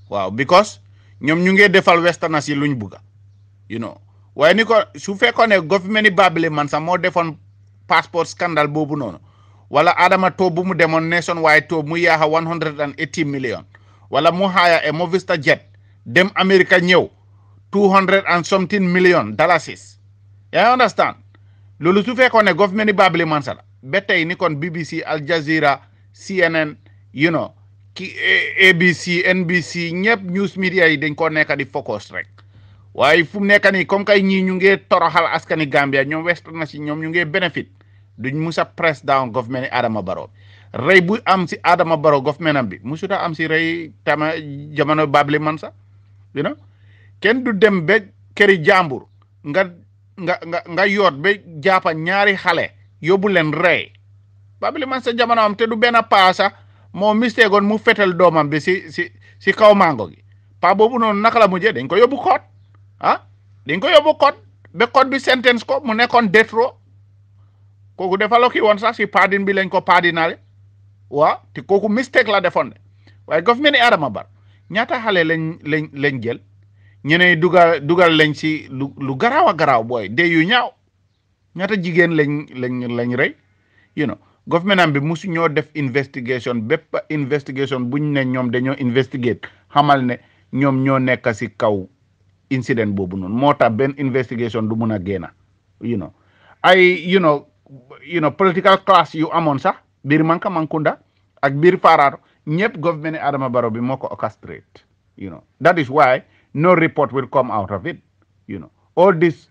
waaw because ñom ñu ngi defal westerners yi luñ bëgga you know waaye ni ko su fekkone government ni babile man sa mo defon passport scandal bobu noonu wala Adama to bu mu demon nationwide to mu yaaxa 180 million wala mu haya e Movista jet dem America ñew 200 and something million dollars you understand lolu su fekkone government ni babile man sa la be tay ni kon BBC Al Jazeera CNN you know ki ABC NBC ñep news media yi dañ ko nekk di focus rek waaye fu mu nekk nii comme kay ñii ñu ngi toroxal askani Gambia ñoom western na si ñoom ñu ngi benefit duñ musa press down government ni Adama Barrow rey bu am si Adama Barrow government am bi musuta am si rey tama jamono Babli Mansa you know kenn du dem ba këri jàmbur nga yoot ba jàppa ñaari xale yóbbu leen rey Babli Mansa jamono am te du benn paasa moo misteegoon mu fetal doomam bi si kaw mango gi pa boobu noonu naka la mujjee dañ ko yóbbu koot dañ ko yóbbu code be code bi sentence ko mu nekkoon death row kooku defalo ki woon sax si pardon bi lañ ko pardonale waaw te kooku mistake la defoon de waaye government ni Adama Barrow ñaata xale lañ jël ñeneen dugal lañ si lu garaaw a garaaw booy de yu ñaaw ñaata jigéen lañ rey you know government am bi musu ñoo def investigation bépp investigation buñ ne ñoom dañoo investigate xamal ne ñoom ñoo nekk si kaw incident bobu non mota ben investigation du mëna géna you know ay you know political class yu amon sax bir manka mankunda ak bir fararo ñepp government Adama Barrow bi moko orchestrate you know that is why no report will come out of it you know all these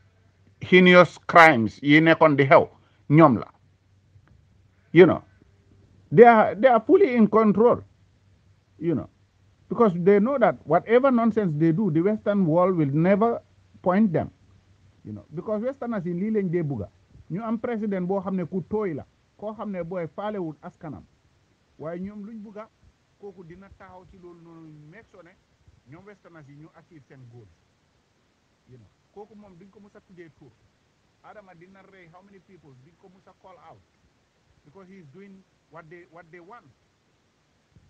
heinous crimes yi nekkon di xew ñom la you know they are fully in control you know because they know that whatever nonsense they do, the Western world will never point them. You know, because Westerners in Lilen de Buga. ñu am président boo xam ne ku tooy la koo xam ne booy faalewul askanam waaye ñoom luñ bugga kooku dina taxaw ci loolu noonu meeg soo ne ñoom westerners yi ñu achieve seen goal kooku moom duñ ko mus a tuddee tur Adama dina rey how many people duñ ko mus a call out because he is doing what they want.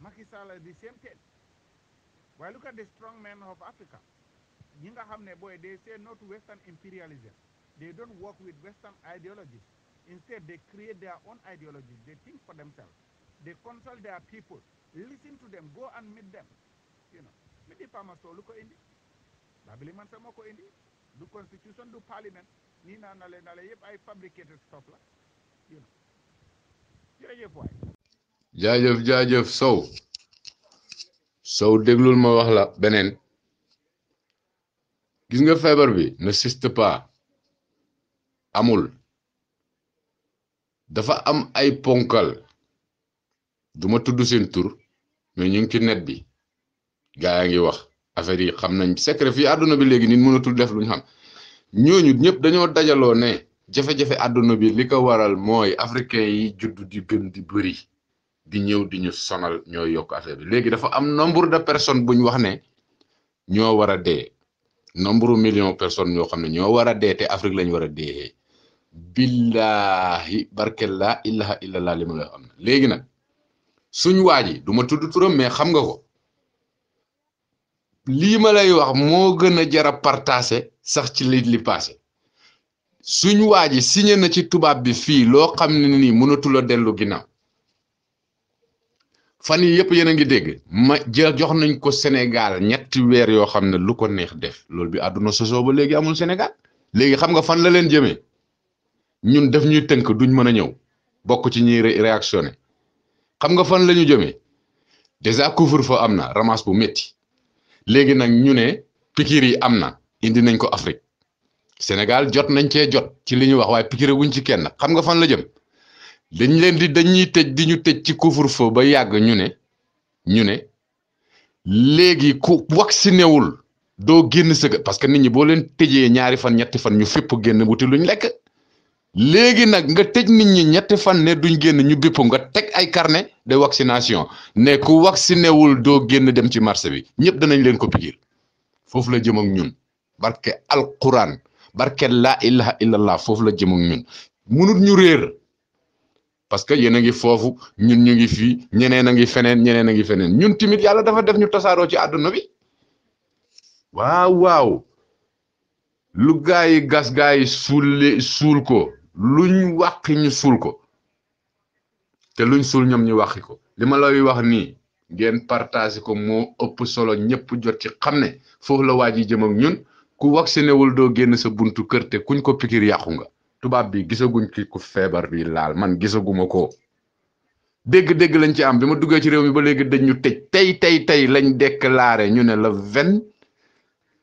Macky Sall the same thing. Well, look at the strong men of Africa. Ñi nga xam ne boy they say no to Western imperialism. They don't work with Western ideologies. Instead, they create their own ideologies. They think for themselves. They consult their people. Listen to them. Go and meet them. Midi pamaso lu ko indi. Babili man sama ko indi. Du constitution, du parliament. Ni na nale yëpp ay fabricated stuff la. Jërëjëf waay. jaajëf Sow déglul ma wax la beneen gis nga feebar bi ne n'existe pas amul dafa am ay ponkal duma tudd seen tur mais ñu ngi ci net bi gaa yaa ngi wax affaire yi xam nañ secret fii àdduna bi léegi nit mënatul def lu ñu xam ñooñu ñëpp dañoo dajaloo ne jafe-jafe àdduna bi li ko waral mooy africain yi juddu di gën di bëri di ñëw di ñu sonal ñoo yokk affaire bi léegi dafa am nombre de personnes buñ wax ne ñoo war a dee nombre million personnes ñoo xam ne ñoo war a dee te Afrique lañ war a dee billahi barkel la ilaha illallah li ma la am na léegi nag suñ waaji du ma tudd turam mais xam nga ko lii ma lay wax moo gën a jara partagé sax ci li passé suñ waaji signé na ci tubaab bi fii loo xam ne nii mënatul a dellu ginnaaw fan yi yëpp yéen a ngi dégg ma jox nañ ko Sénégal ñetti weer yoo xam ne lu ko neex def loolu bi àdduna sosoo ba léegi amul Sénégal léegi xam nga fan la leen jëmee ñun def ñuy tënk duñ mën a ñëw bokk ci ñuy réactionné xam nga fan la ñu jëmee déjà couvre-feu am na ramasse bu métti léegi nag ñu ne piqûre yi am na indi nañ ko Afrique Sénégal jot nañ cee jot ci li ñuy wax waaye piqûre wuñ ci kenn xam nga fan la jëm dañuy tëj di ñu tëj ci couvre-feu ba yàgg ñu ne léegi ku vacciné wul doo génn sa parce que nit ñi boo leen tëjee ñaari fan ñetti fan ñu fépp génn wuti luñ lekk léegi nag nga tëj nit ñi ñetti fan ne duñ génn ñu bépp nga teg ay carnet de vaccination ne ku vacciné wul doo génn dem ci marché bi ñëpp danañ leen ko pikiir foofu la jëm ak ñun barke alquran barke la ilaha illallah foofu la jëm ak ñun munut ñu réer parce que yéen a ngi foofu ñun ñu ngi fii ñeneen a ngi feneen ñun timit yàlla dafa def ñu tasaaroo ci àdduna bi waaw lu gaa yi gas gaa yi suul ko luñ wàqi ñu suul ko te luñ suul ñoom ñu wàqi ko li ma lay wax nii ngeen partage ko moo ëpp solo ñëpp jot ci xam ne foofu la waa ji jëm ak ñun ku vacciné wul doo génn sa buntu kër te kuñ ko pikir yàqu nga tubaab bi gisaguñ ki ku feebar bi laal man gisaguma ko dégg-dégg lañ ci am bi ma duggee ci réew mi ba léegi dañ ñu tëj tey lañ déclaré ñu ne la 20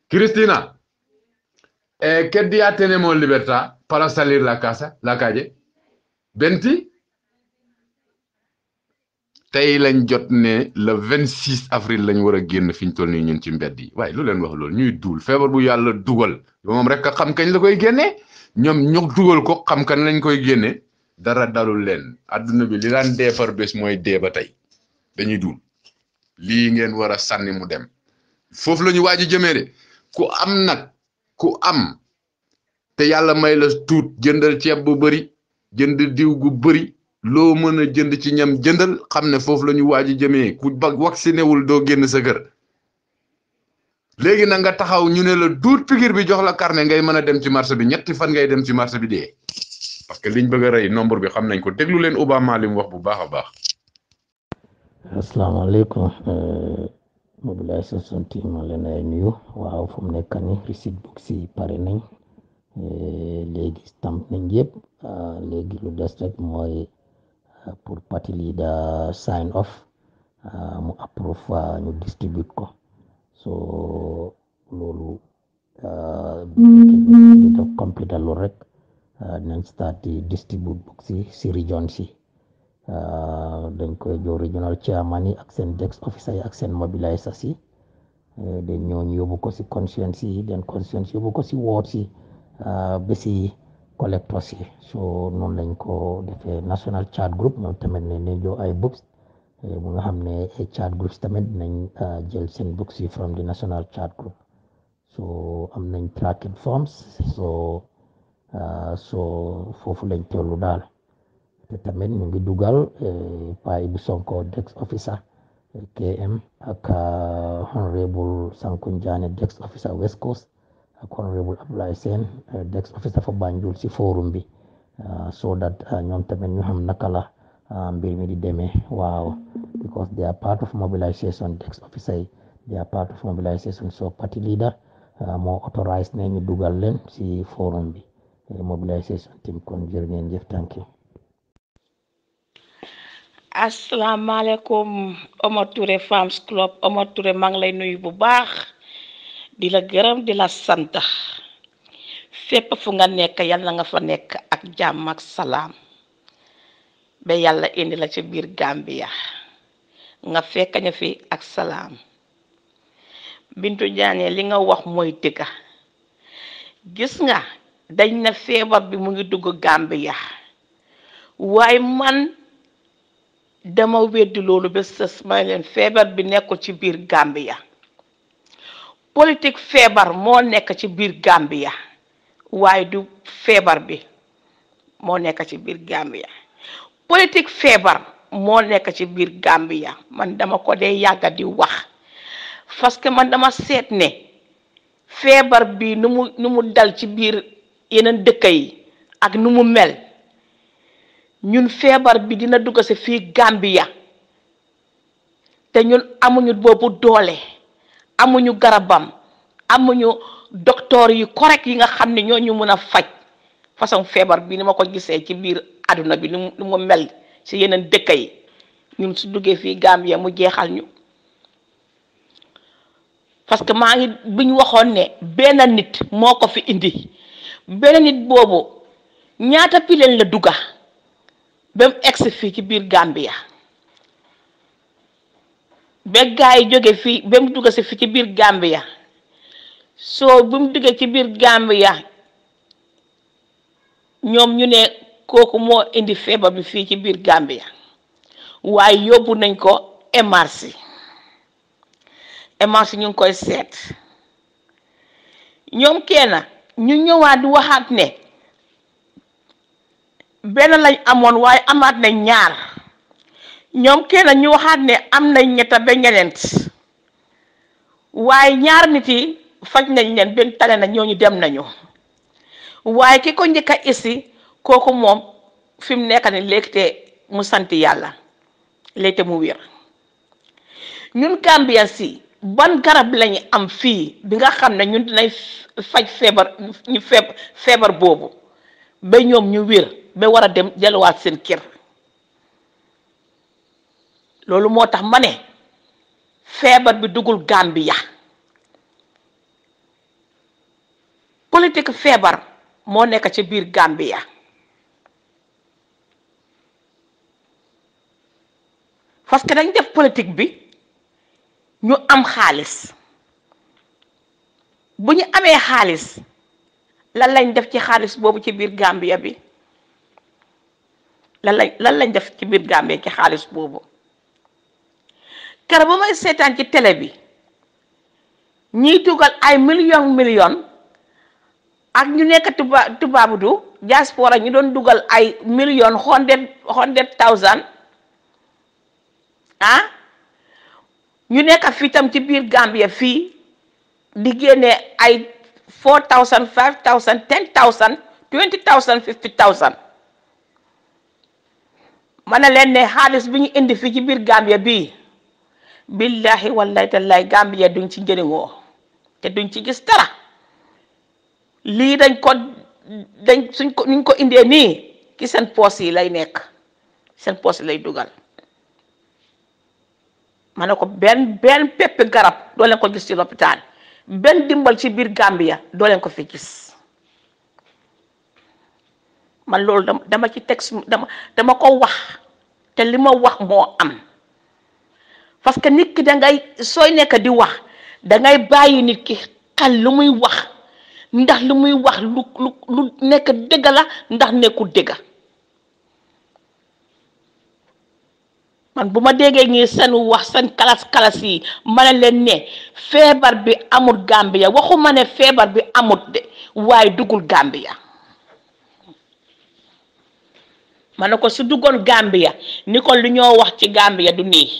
Cristina che dia tenemos libertà para salir la calle 20 tey lañ jot ne le 26 avril lañ war a génn fi ñu toll nii ñun ci mbedd yi waaye lu leen wax loolu ñuy duul feebar bu yàlla dugal moom rek a xam kañ la koy génnee ñoom ñu dugal ko xam kan lañ koy génne dara dalul leen adduna bi li daan dee par bés mooy dee ba tey dañuy duul lii ngeen war a sànni mu dem foofu la ñu waaj a jëmee de ku am te yàlla may la tuut jëndal ceeb bu bëri jënd diw gu bëri loo mën a jënd ci ñam jëndal xam ne foofu la ñu waaj a jëmee ku ba vacciné wul doo génn sa kër léegi nag nga taxaw ñu ne la duut piqûre bi jox la carnet ngay mën a dem ci marché bi ñetti fan ngay dem ci marché bi dee parce que liñ bëgg a rey nombre bi xam nañ ko déglu leen Obama li mu wax bu baax a baax. asalaamaaleykum mobilisation team ma leen ay nuyu waaw fu mu nekk nii receipt book si pare nañ léegi stamp nañ yëpp léegi lu des rek mooy pour party leader sign off mu approve ñu distribute ko so loolu def complete loolu rek dinañ start di distribute book si region si dañ koy jox regional chairman yi ak seen desk officer yi ak seen mobilisers yi dañ ñooñu yóbbu ko si conscience yi den conscience yóbbu ko si ward si ba si collectors yi so noonu lañ ko defee national chat group ñoom tamit ne ne jox ay books bu nga xam ne chat groups tamit nañ jël seen books yi from the national chat group so am nañ tracking forms so foofu lañ tollu daal te tamit ñu ngi dugal Paa bu Sonko desk officer KM ak honorable Sankunjane desk officer West Coast ak honorable Abdoulaye Sène desk officer for Banjul si forum bi so that ñoom tamit ñu xam naka la mbir mi di demee waaw because they are part of mobilization desk officer yi they are part of mobilization so party leader moo authorized ne ñu dugal leen si forum bi mobilisation team kon jërë ngeen jëf thank you. asalaamaaleykum Omar Touré Farms Club Omar Touré maa ngi lay nuyu bu baax di la gërëm di la sant fépp fu nga nekk yàlla nga fa nekk ak jàmm ak salaam ba yàlla indi la ci biir Gambia nga fekk ñu fi ak salaam Bintu Jaane li nga wax mooy dëgg gis nga dañ na feebar bi mu ngi dugg Gambia waaye man dama weddi loolu ba sës may leen feebar bi nekkul ci biir Gambia politique feebar moo nekk ci biir Gambia waaye du feebar bi moo nekk ci biir Gambia politique feebar moo nekk ci biir Gambia man dama ko dee yàgga di wax parce que man dama seet ne feebar bi nu mu dal ci biir yeneen dëkk yi ak nu mu mel ñun feebar bi dina dugg si fii Gambia te ñun amuñu boobu doole amuñu garabam amuñu docteur yu correct yi nga xam ne ñoo ñu mën a faj façon feebar bi ni ma ko gisee ci biir àdduna bi ni mu mel si yeneen dëkk yi ñun su duggee fii Gambia mu jeexal ñu parce que maa ngi bi ñu waxoon ne benn nit moo ko fi indi benn nit boobu ñaata pileen la dugga ba mu egsi fii ci biir Gambia ba gaa yi jóge fii ba mu dugga si fii ci biir Gambia soo bi mu duggee ci biir Gambia ñoom ñu ne kooku moo indi feebar bi fii ci biir Gambia waaye yóbbu nañ ko MRC ñu ngi koy seet ñoom kenn ñu ñëwaat di waxaat ne benn lañ amoon waaye amaat nañ ñaar ñoom kenn ñu waxaat ne am nañ ñetta ba ñeneent waaye ñaar nit yi faj nañ leen benn tane na ñooñu dem nañu waaye ki ko njëkk a isi kooku moom fi mu nekk ni léegi te mu sant yàlla léegi te mu wér ñun Gambien si ban garab lañu am fii bi nga xam ne ñun dinañ faj feebar boobu ba ñoom ñu wér ba war a dem delluwaat seen kër loolu moo tax ma ne feebar bi dugul Gambia politique feebar moo nekk ci biir Gambia parce que dañ def politique bi ñu am xaalis bu ñu amee xaalis lan lañ def ci xaalis boobu ci biir Gambia bi lan lañ def ci biir Gambia ci xaalis boobu kër ba may seetaan ci télé bi ñiy dugal ay million ak ñu nekk tubaabu du diaspora ñu doon dugal ay million 100,000 ñu nekk fii tam ci biir Gambia fii di génne ay 4,000 5,000 10,000 20,000 50,000 ma ne leen ne xaalis bi ñu indi fii ci biir Gambia bii billahi wallahi tallahi Gambia duñ ci njëriñoo te duñ ci gis dara lii ñu ko indee nii ki seen poos yi lay nekk seen poos yi lay dugal ma ne ko benn pepp garab doo leen ko gis ci lopitaan benn dimbal ci biir Gambia doo leen ko fi gis man loolu dama ci teg dama ko wax te li ma wax moo am parce que nit ki dangay sooy nekk di wax dangay bàyyi nit ki xel lu muy wax ndax lu muy wax lu nekk dëgg la ndax nekkul dëgg. man bu ma déggee ñi seen wax seen kalas yi ma ne leen ne feebar bi amul Gambia waxuma ne feebar bi amut de waaye duggul Gambia. ma ne ko su duggoon Gambia ni ko lu ñoo wax ci Gambia du nii.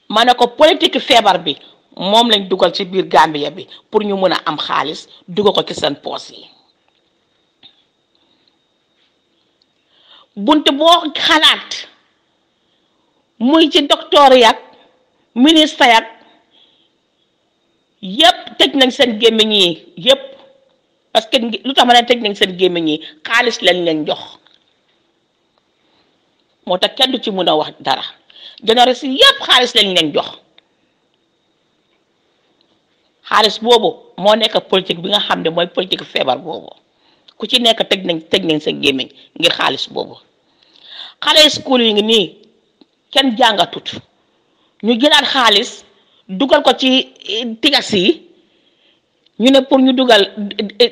ma ne ko politique feebar bi moom lañ dugal ci biir Gambia bi pour ñu mën a am xaalis dugal ko ci seen poos yi. bunt boo xalaat muy ci docteur yak ministre yak yépp tëj nañ seen gémmiñ yi yépp parce que lu tax ma ne tëj nañ seen gémmiñ yi xaalis lañ leen jox moo tax kenn du ci mën a wax dara journaliste yi yépp xaalis lañ leen jox. xaalis boobu moo nekk politique bi nga xam ne mooy politique feebar boobu ku ci nekk tëj nañ sa gémmiñ ngir xaalis boobu. xale school yi ngi nii kenn jàngatut ñu jëlaat xaalis dugal ko ci tigas yi ñu ne pour ñu dugal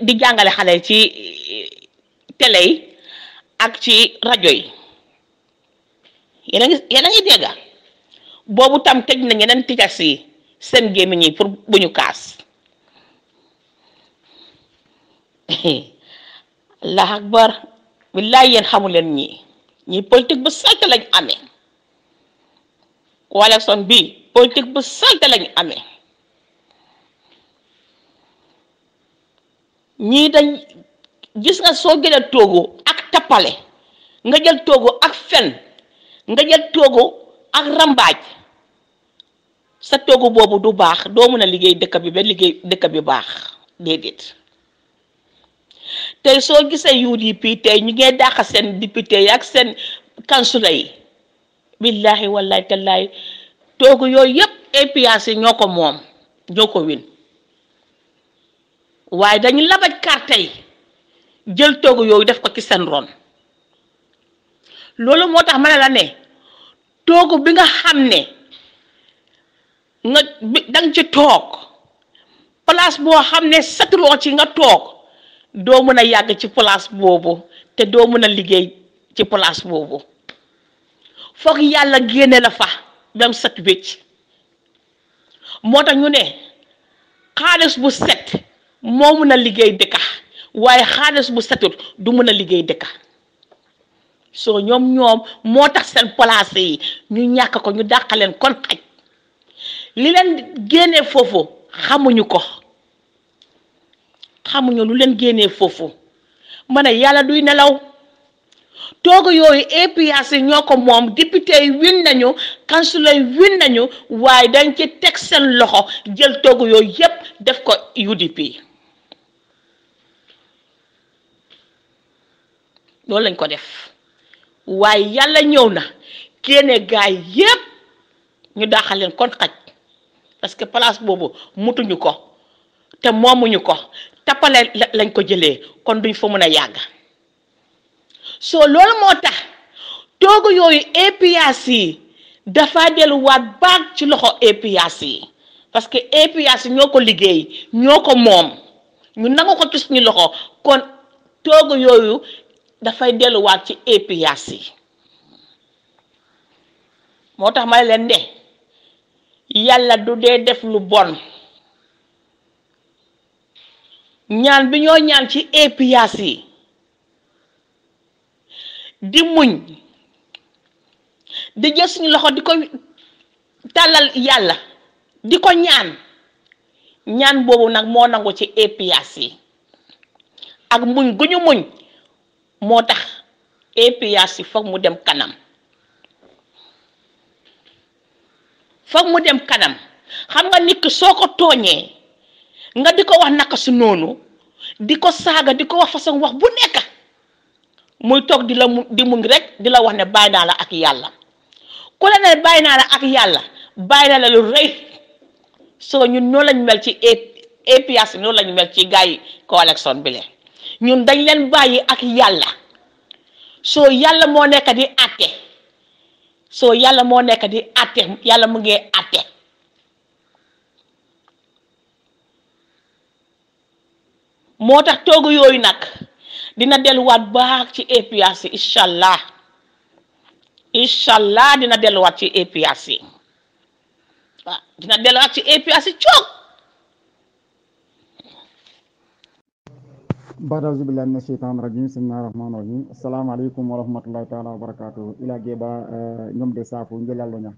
di jàngale xale ci télé yi ak ci rajo yi yéen a ngi dégg boobu tam tëj na ñeneen tigas yi seen gémmiñ yi pour bu ñu kaas. Allah akbar billaay yéen xamu leen ñi politique bu salte lañ amee coalition bi politique bu salte lañ amee ñii dañ gis nga soo jëlee toogu ak tappale nga jël toogu ak fen nga jël toogu ak rambaaj sa toogu boobu du baax doo mën a liggéey dëkk bi ba liggéey dëkk bi baax déedéet. tey soo gisee UDP tey ñu ngee dàq seen député yi ak seen kansula yi billahi wallahi tallahi toogu yooyu yëpp APRC yi ñoo ko moom ñoo ko win waaye dañu labaj carte yi jël toogu yooyu def ko ci seen ron loolu moo tax ma ne la ne toogu bi nga xam ne nga danga ci toog place boo xam ne satuloo ci nga toog doo mën a yàgg ci place boobu te doo mën a liggéey ci place boobu foog yàlla génne la fa dem set wécc moo tax ñu ne xaalis bu set moo mën a liggéey dëkka waaye xaalis bu setut du mën a liggéey dëkka soo ñoom moo tax seen place yi ñu ñàkk ko ñu dàq leen kon xaj li leen génnee foofu xamuñu ko xamuñu lu leen génnee foofu ma ne yàlla duy nelaw toogu yooyu APRC ñoo ko moom député yi win nañu councilor yi win nañu waaye dañ ci teg seen loxo jël toogu yooyu yépp def ko UDP loolu lañ ko def waaye yàlla ñëw na génne gaay yépp ñu daaxal leen kon xaj parce que place boobu mutuñu ko te moomuñu ko tappale lañ ko jëlee kon duñ fa mën a yàgg soo loolu moo tax toogu yooyu APRC yi dafa delluwaat baag ci loxo APRC yi parce que APRC ñoo ko liggéey ñoo ko moom ñu nangu ko ci suñu loxo kon toogu yooyu dafay delluwaat ci APRC yi moo tax ma leen ne yàlla du dee def lu bon ñaan bi ñoo ñaan ci APRC yi di muñ di jël suñu loxo di ko tàllal yàlla di ko ñaan boobu nag moo nangu ci APRC yi ak muñ gu ñu muñ moo tax APRC foog mu dem kanam xam nga nit ki soo ko tooñee nga di ko wax naka su noonu di ko saaga di ko wax façon wax bu nekk muy toog di muñ rek di la wax ne bàyyi naa la ak yàlla ku la ne bàyyi naa la ak yàlla bàyyi na la lu rëy soo ñun noonu lañ mel ci APRC noonu lañ mel ci gars yi coalition bi leen ñun dañ leen bàyyi ak yàlla soo yàlla moo nekk di àtte yàlla mu ngi àtte moo tax toogu yooyu nag dina delluwaat baax ci APRC incha allah dina delluwaat ci APRC waaw dina delluwaat ci APRC coog. بعد أعوذ بالله من الشيطان الرجيم بسم الله الرحمن الرحيم السلام عليكم ورحمة الله تعالى وبركاته إلى جيبا ñom de safo ngelal lo nya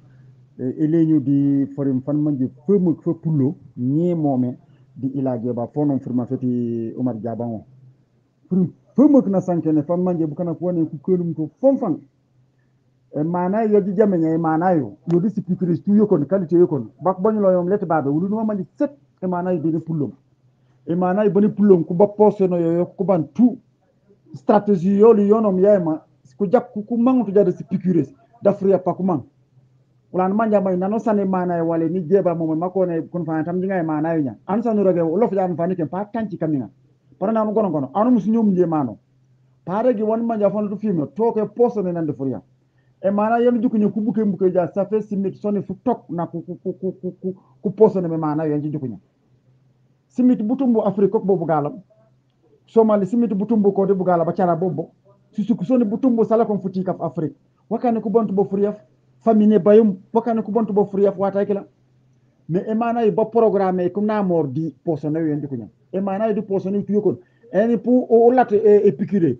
eleñu di forim fan manji femu fepulo ñe momé di ila jeba fonon firma feti Omar Diabango femu na sankene fan manje bu kana ko woni ku kelum ko fonfan mana yo di jamenya mana yo di sécurité tu yokon qualité yokon bak bañu lo yom lete babe wulu no manji set e mana yi di pulum e mana yi bani pulum ku ba poste no yo ku ban tout stratégie yo li yonom yema ku jak ku mangutu jade sécurité d'afriya pa ku man ulan manja may nano sane mana wale ni jeba mo makone kun fa tam dinga mana nya an sanu roge lo fa jan fa ni ken pa tanci kamina parana no gono gono anu mus nyum je mano pare gi won manja fa no film to ke poste ne nan de furiya e mana yem jukku ni ku buke ja ça fait simit soni fu tok na ku poste ne mana yan jukku ni simit butumbu afrique ko bobu galam somali simit butumbu ko de bu gala ba cara bobo susu soni butumbu sala kon futi kaf afrique wakane ku bontu bo furiya famine bayum wakane ku bontu bo furiya wata kila mais e mana ba programme ko na mordi poste ne yan jukku ni e mana du poste ne tuyokon eni pour o late e piqûre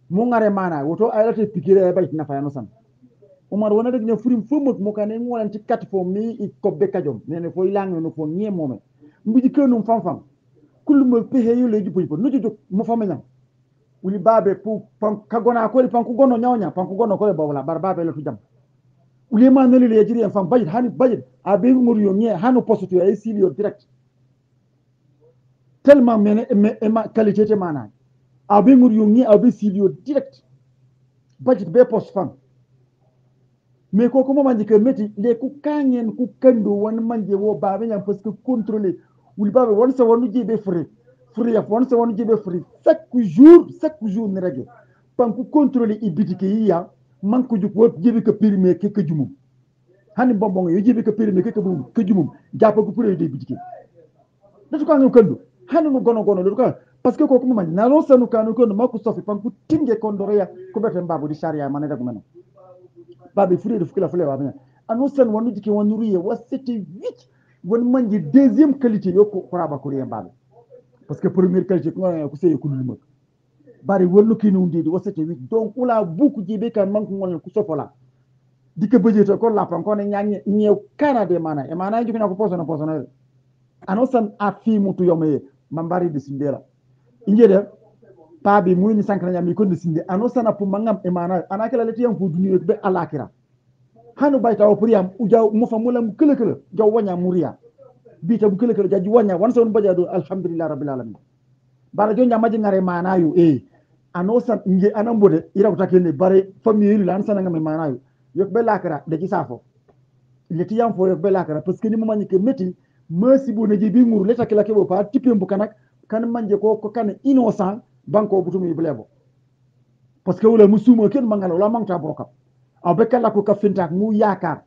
mo ngare mana woto ay late piqûre e bay na fayano san Omar wona rek ne furim fomok mo kane ngolan ci kat fo mi i kobbe kajom nene fo ilang no fo nie mome mbiji kenum fanfan kullu mo pehe yo leji poy no jojo mo famenya wuli babe pour pan kagona ko pan ku gono nyawnya pan ku gono ko e bawla bar babe la tu jam wuli ma neli le jiri en fam bayit hani bayit a be ngor yo nie hanu postu ay silio direct tellement ma qualité te mana a be ngor yo nie a be silio direct bayit be post fam mais ko ko manje ke meti le ku kanyen ku kando won manje wo babe nyam parce que contrôler wuli babe won sa wonu jibe free ya won sa wonu jibe free chaque jour ni rege pan ku contrôler ibitike ya man ko juk wo jibe ke périmé ke jumum hani bonbon yo jibe ke périmé ke bum ke jumum jappa ko pour de bitike datu ko ngam kando hani no gono do ko parce que ko ko manje na no sanu kanu ko mako sofi pan ku tinge kondoro ya ko bete mbabu di sharia man dagu men babe fure de fukila fule babanya anu sen wonu dike wonu riye wasete 8 won manji deuxième qualité yoko koraba ko riye babe parce que première qualité ko ko sey ko luma bari wonu kinu ndidi wasete 8 donc ula buku jibe kan man ko ngol ko sofola dike bejeto ko la pan ko ne nyagne ñew canada mana e mana jukina ko posono anu sen a fi mutu yomé mambari de sindela injede pabi muyni sankana nyami ko sinde ano sana pu mangam e mana anakela leti yam fu duniyo be alakira hanu bayta o priyam ujaw mo fa mulam kele jaw wanya muriya bita bu kele jaji wanya wan son bajado alhamdulillah rabbil alamin bara jonja maji ngare mana yu ano san nge anambode ira ko takene bare famille lan sana ngam mana yu yok be lakira de ci safo leti yam fo yok be lakira parce que ni mo mani ke meti merci bu ne jibi nguru leta kala ke bo pa tipem bu kanak kan manje ko kan innocent banko butumi blebo parce que wala musuma ken mangala wala mangta broka aw be kala ko ka fintak mu yakar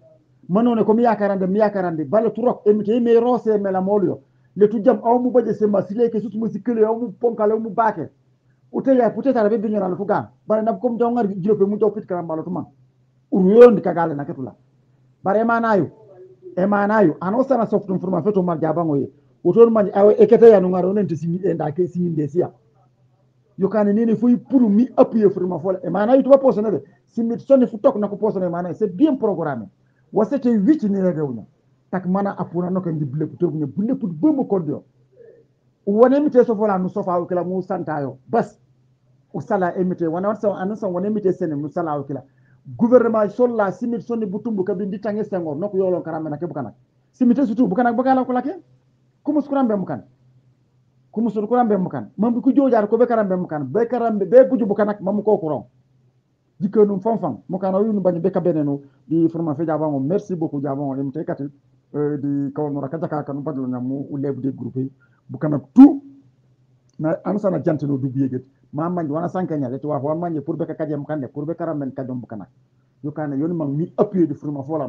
manone ko mi yakarande bala turok emite me rose me la molio le tu jam aw mu baje semba sileke sutu mu sikele aw mu ponkale mu bake uteya peut-être arabe bi ñoral fu ga bare na comme jaw ngar jirope mu jaw fit karam balatu man uruyondi kagale na ketula bare emanayo ano sana soft information feto Omar Diabango ye woton man aw ekete ya no ngaro nente simi enda ke simi desia yokane nene foy pour mi appuyer firma fola e mana yutuba posone de simit sonne fu tok nako posone mana c'est bien programmé wasete 8 ni rewnya tak mana apuna no kan di blepp to bu blepp bu mo kondo wona mité so fola no sofa o kala mu santayo bas o sala emité wona won anu son wona mité sene mu sala o kala gouvernement solla simit sonne butumbu kabi di tangi sengor noko yolo karame na ke bukana simité surtout bukana bakala ko lake kumus kurambe mukan kumusur kurambe mukan mam ku jojar ko be karambe mukan be karambe be buju bukanak mam ko kuron dikenum fanfan mukan o yunu bañ be ka beneno di forma fe Diabango merci beaucoup Diabango em tay katil di kawno rakata kanu badlo ngamu u lebu de groupe bukanak tout na ansana jantino du biyeget mamman wana sankanya le to wa mamman pour be ka kajem kande pour be karambe kajom bukanak yokane yoni mam mi appuyer de forma fola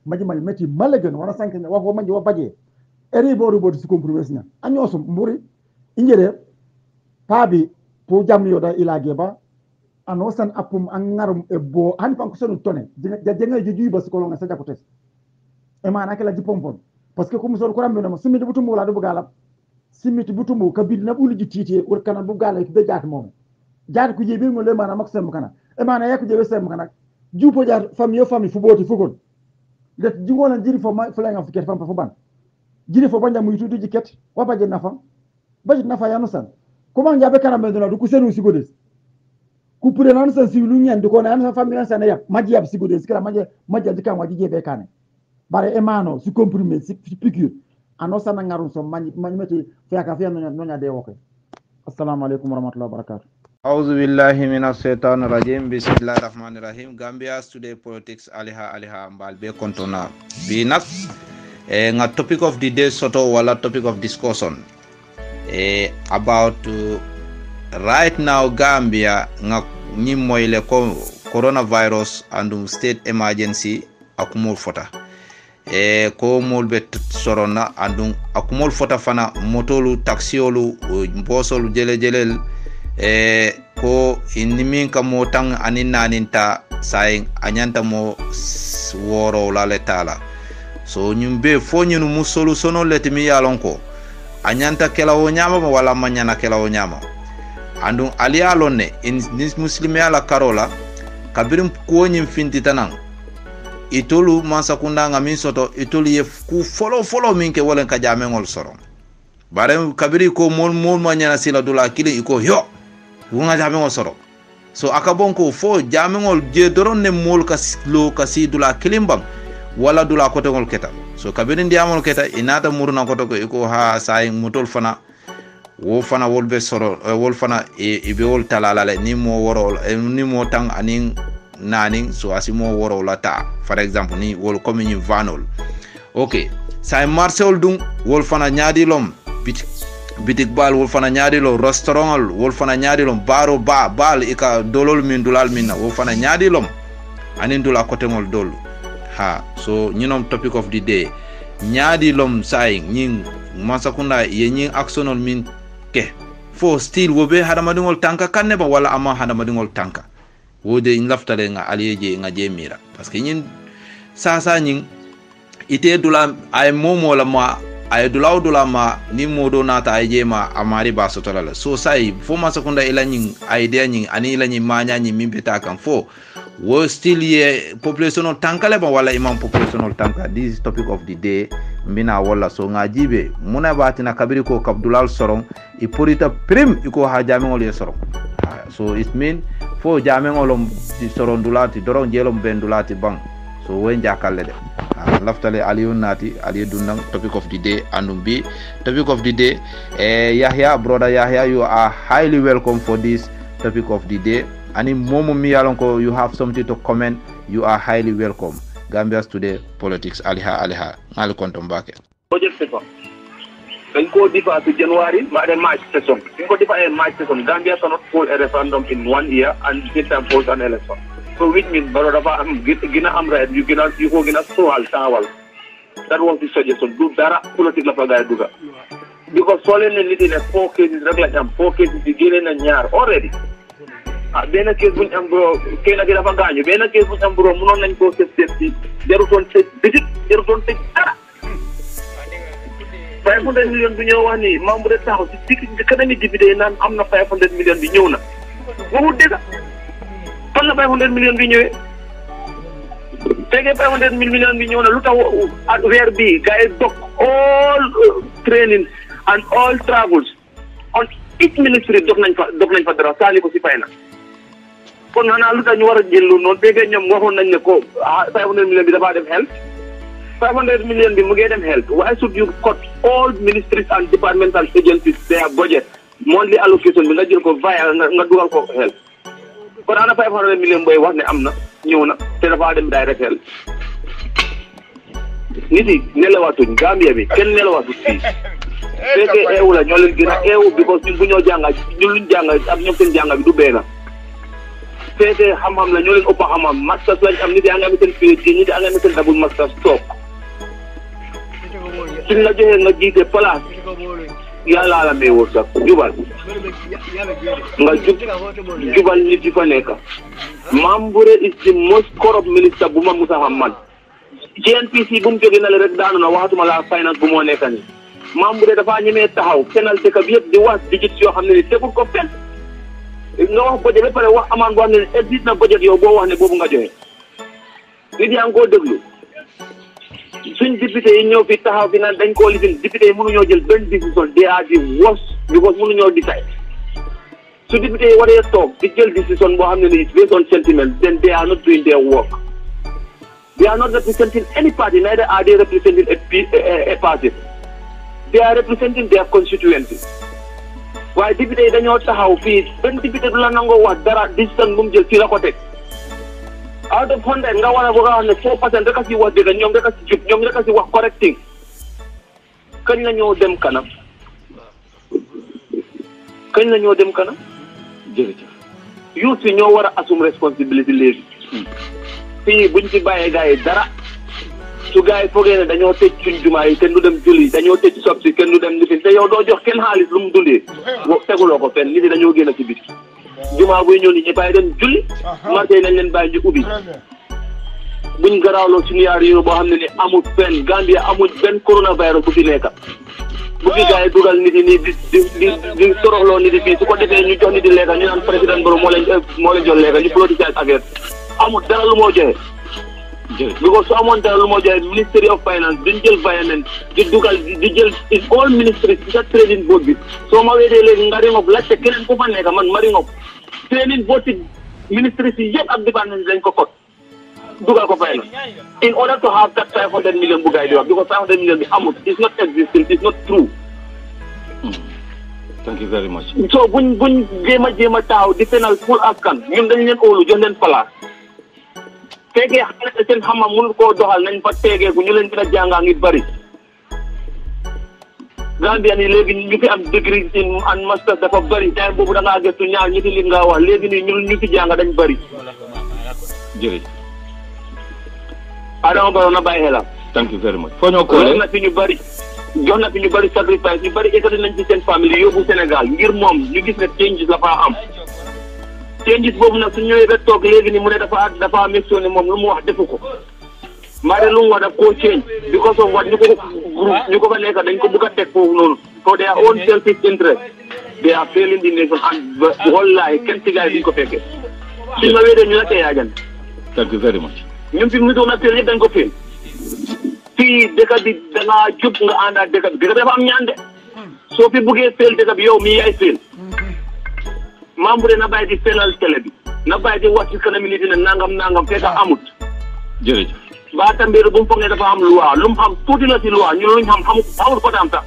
maji mal meti malagen wana sankanya wa manji wa baje eri boru bodu su compromise na anyoso mburi injere pabi po jam yoda ila geba ano san apum an ngarum e bo han pan ko sonu tone jenga juju bas ko nga sa jakotes e mana kala ji pompon parce que comme sol ko rambe no simiti butumbu la do bugalab simiti butumbu kabid na bulu ji titi wor kana bu galay be jaat mom jaat ku jebe ngol le mana mak sem kana e mana yak jebe sem kana jupo jaat famille fu boti fugol det jingola jiri fo ma fala nga fuket fam fo ban jiri fo banja muy tudu jiket wa baje nafa yanu san comment jabe kana be do ku senu sigodes ku pure nan san si lu nyandi ko na yan famille san yap maji yap sigodes kala maji dika waji jebe kana bare emano si comprimé si piqûre anosa na ngarum so mani meti fiaka fiya no nya de woke assalamu alaikum warahmatullahi wabarakatuh Auzu billahi minas shaitanir rajim. Bismillahirrahmanirrahim. Gambia Today Politics aliha mbal be kontona. Bi nak nga topic of the day soto wala topic of discussion about right now Gambia nga ni moyle ko coronavirus and state emergency akumul fota ko molbe sorona andum akumul fota fana motolu taxiolu bosolu jelel ko inimin ka motang aninnaninta saying anyanta mo woro la letala so nyumbe fo nyunu musolu sono letimi yalonko anyanta kelawo nyama wala manyana kelawo nyama andum aliyalonne in muslimi ala karola kabirim ko nyim finti tanan itolu mansakunda ngamin soto itolu ye ku follow minke wolen ka jamengol soro bare kabiri ko mol manyana sila dula kili iko yo wonga jamengol soro so akabon ko fo jamengol je doron ne mol kaslo kasidula kilimbang wala dula kotongol keta so kabiri ndiamol keta inata muruna kotoko iko ha say mutol fana wo fana wolbe soro wol fana ibe wol talalale ni mo woro ni mo tang anin naning so asimo woro lata for example ni wol commune vanol okay say marcel dung wol fana nyaadi lom bitik bal wol fana nyaadi lo restaurant wol fana nyaadi lom baro bal ika dolol min dulal minna wol fana nyaadi lom anin dula kotengol dol ha so nyinom topic of the day nyaadi lom say nyin masakunda ye nyin actionol min ke fo still wobe hadamadingol tanka kanne ba wala ama hadamadingol tanka wode in laftale nga aliyeje nga jemira parce que nyin sasa nyin ite dula ay momo la ma ay dula ma ni modo nata ay jema amari ba sotola so sai fo masakunda ila nyin idea nyin ani ila nyin manya nyin mimbeta kan fo wo still ye population tankale ba wala imam population tanka. This is topic of the day mbina wala so nga jibe muna batina kabiri ko kabdulal sorong iporita prim iko ha jamengol ye sorong so it mean fo jamengol di soron dulati doron jelom ben dulati bang so wen jakalle de laftale aliyon nati aliy dundang topic of the day andum bi topic of the day Yahya, brother Yahya, you are highly welcome for this topic of the day. Ani momo mi yalonko you have something to comment, you are highly welcome. Gambia's Today Politics aliha ngali kontom bake project sefa dañ ko difa to January ma den March session dañ ko difa March session. Gambia cannot hold a referendum in 1 year and get time hold an election, so which means baro dafa am gina am right you ko gina soal tawal. That was the suggestion. Do dara politique la fa gaay duga because solen ne nit ne 4 cases rek la am 4 cases di gene na ñaar already benn case buñ am bro kenn ki dafa gaañu benn case buñ am bro mënoon nañ koo seet ci jarutoon seet bisit jarutoon tëj dara 500 million bi ñëw wax ni membre de taxaw ci kanami député yi naan am na 500 million bi ñëw na waxul dëgg fan la 500 million bi ñëwee fekkee 500 million bi ñëw na lu tax at weer bi gars yi dog all training and all travels on each ministry dog nañ fa dara saali ko si fay na kon xanaa lu tax ñu war a jël lu noonu béykat ñoom waxoon nañ ne ko 500 million bi dafa dem health 500 million bi mu ngi dem health. Why should you cut all ministries and departmental agencies their budget monthly allocation bi nga jël ko via nga dugal ko health kon ana 500 million booy wax ne am na ñëw na te dafa dem direct health. nit yi nelawatuñ Gambia bi kenn nelawatu fii fekkee eewu la ñoo leen gën a eewu because ñun bu ñoo jànga ñun luñ jànga ak ñoom seen jànga bi du benn fekkee xam-xam la ñoo leen ëpp xam-xam masters lañ am nit yaa ngi am seen PhD nit yaa ngi am seen double masters toog suñ la joxee nga jiite place yàlla la may wërsëg jubal nga jubal nit yi fa nekk Mambury is the most corrupt minister bu ma musa xam man GNPC bu mu jógee na le rek daanu na waxatuma la finance bu moo nekk nii Mambury dafa ñemee taxaw fenal dëkk bi yëpp di wax digit yoo xam ne ni tegul ko fenn nga wax budget ba pare wax amaan boo xam ne existe na budget yow boo wax ne boobu nga joxe nit yaa ngi koo déglu suñ député yi ñëw fi taxaw fi naan dañ koo lifin député yi mënuñoo jël benn décision they are the worst because mënuñoo decide su député yi waree toog di jël décision boo xam ne ni based on sentiment then they are not doing their work they are not representing any party neither are they representing a party they are representing their constituency waaye député yi dañoo taxaw fii benn député du la nangoo wax dara décision bu mu jël fii la ko teg out of 100 nga war a bëgg a wax ne 4% rek a si wax dëgg ñoom rek a si jub ñoom rek a si wax correcting kañ la ñoo dem kanam jërëjëf youth yi ñoo war a assume responsibility léegi fii buñ ci bàyyee gars yi dara su gars yi foogee ne dañoo tëj suñ jumaa yi kenn du dem julli dañoo tëj sob si kenn du dem lifin te yow doo jox kenn xaalis lu mu dundee teguloo ko fenn nit yi dañoo génn ci biti jumaa buy ñëw nit ñi bàyyi dem julli marché yi nañ leen bàyyi ñu ubbi buñ garaawloo suñu yaar yi boo xam ne ni amul fenn Gambia amul benn coronavirus bu fi nekk bu fi gars yi dugal nit yi nii di toroxloo nit yi fii su ko defee ñu jox nit yi lekka ñu naan président Barrow moo leen jox lekka ñu politicize affaire amul dara lu moo joxe because su amoon dara lu moo joxe Ministry of Finance duñ jël violence di dugal di jël in all ministries ci sa trading board bi soo ma weedee léegi nga ringop laajte keneen ku fa nekk man ma ringop trading board ci ministries yi yëpp ak département dañ ko kot dugal ko finance in order to have that 500 million bu gars yi di wax because 500 million bi amul it's not existing it's not true. Thank you very much. so buñ jéem a taxaw di fenal full askan ñun dañ leen óolu jox leen place fekkee seen xam-xam mënul koo doxal nañ fa tegeeku ñu leen gën a jàngaa ngi bëri Gambia ni léegi ñu fi am degree and master dafa bëri time boobu da ngaa gëstu ñaar ñetti li nga wax léegi nii ñun ñu fi jàng dañ bëri jërëjëf Adama Barrow na bàyyi xelam. Thank you very much. foo ñoo koolee jox na fi ñu bëri sacrifice ñu bëri ekkati nañ ci seen famille yóbbu Sénégal ngir moom ñu gis ne changes la faa am changes boobu nag su ñëwee ba toog léegi ni mu ne dafa mentionné moom lu mu wax defu ko maa de lu mu wax daf koo change because of what ñu ko fa nekk dañ ko bëgg a teg foofu noonu for their own selfish interest they are failing the nation and wallahi kenn ci gars yi duñ ko fekkee suñ ma weedee ñu la tey yaajan. Thank you very much. ñun fi mu doon a feel yëpp dañ ko feel fii dëkk bi da ngaa jub nga ànd ak dëkk bi dafa am ñaan de soo fi buggee feel dëkk bi yow mii yaay feel Mambury na bàyyi di fenal télé bi na bàyyi di wax ci kanam nit ne nangam fekk amut. jërëjëf. Batambeer bu mu foog ne dafa am loi lu mu xam tuuti la si loi ñun luñ xam xamut ko tam sax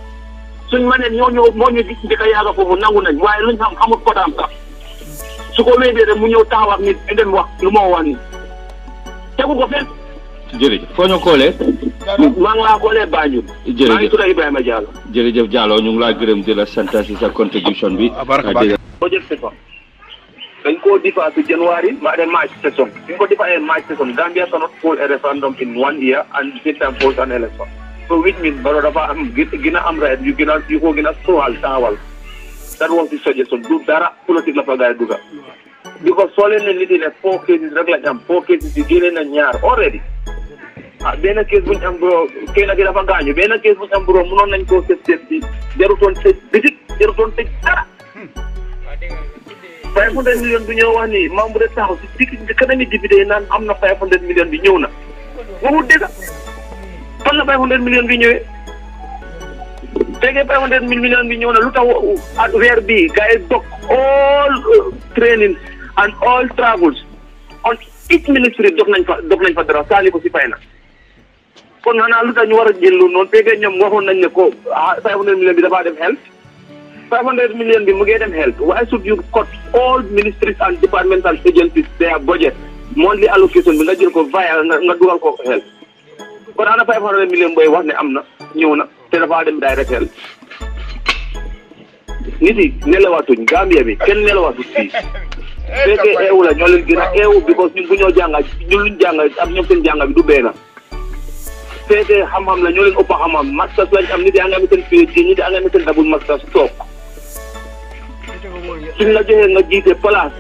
suñ ma ne moo ñu gis njëkk a yaaga foofu nangu nañ waaye luñ xam xamut ko tam sax su ko wéedee rek mu ñëw taxaw ak nit ñu dem wax lu ma wax nii tegu ko fenn. jërëjëf foo ñu koolee. maa ngi laa koolee Banjul. jërëjëf maa ngi tudd Ibrahima Diallo. jërëjëf Diallo ñu ngi laa gërëm di la sant si sa contribution bi. budget session dañ koo differ to January ma de March session dañ ko differ March session Gambia cannot hold a referendum in 1 year and this time hold an election so which means Barrow dafa am gën a am right yu ko gën a soxal taawal that was the suggestion du dara politique la fa gaay duga because soo leen ne nit yi ne 4 cases rek lañ am 4 cases yi génne na ñaar already benn case buñ am bro kenn ki dafa gaañu benn case buñ am bro mënoon nañ koo seet bi jarutoon tëj visit jarutoon tëj dara 500 million bi ñëw wax ni Mambury taxaw si kanami député yi naan am na 500 million bi ñëw na waxul dëgg fan la 500 million bi ñëwee fekkee 500 million bi ñëw na lu tax at weer bii gars yi dog all training and all travels on each ministry dog nañ fa dara saali ko si fay na kon xanaa lu tax ñu war a jël noonu fekkee ñoom waxoon nañ ne ko 500 million bi dafaa dem health 500 million bi mu ngi dem health why should you cut all ministries and departmental agencies their budget monthly allocation bi nga jël ko via nga dugal ko health kon ana 500 million booy wax ne am na ñëw na te dafa dem direct health nit yi nelawatuñ Gambia bi kenn nelawatuñ fii fekkee eewu la ñoo leen gën a eewu because ñun bu ñoo jànga ñun luñ jànga ak ñoom seen jànga bi du benn fekkee xam-xam la ñoo leen ëpp xam-xam masters lañ am nit yaa ngi am seen PhD nit yaa ngi am seen double masters toog suñ la joxee nga jiite place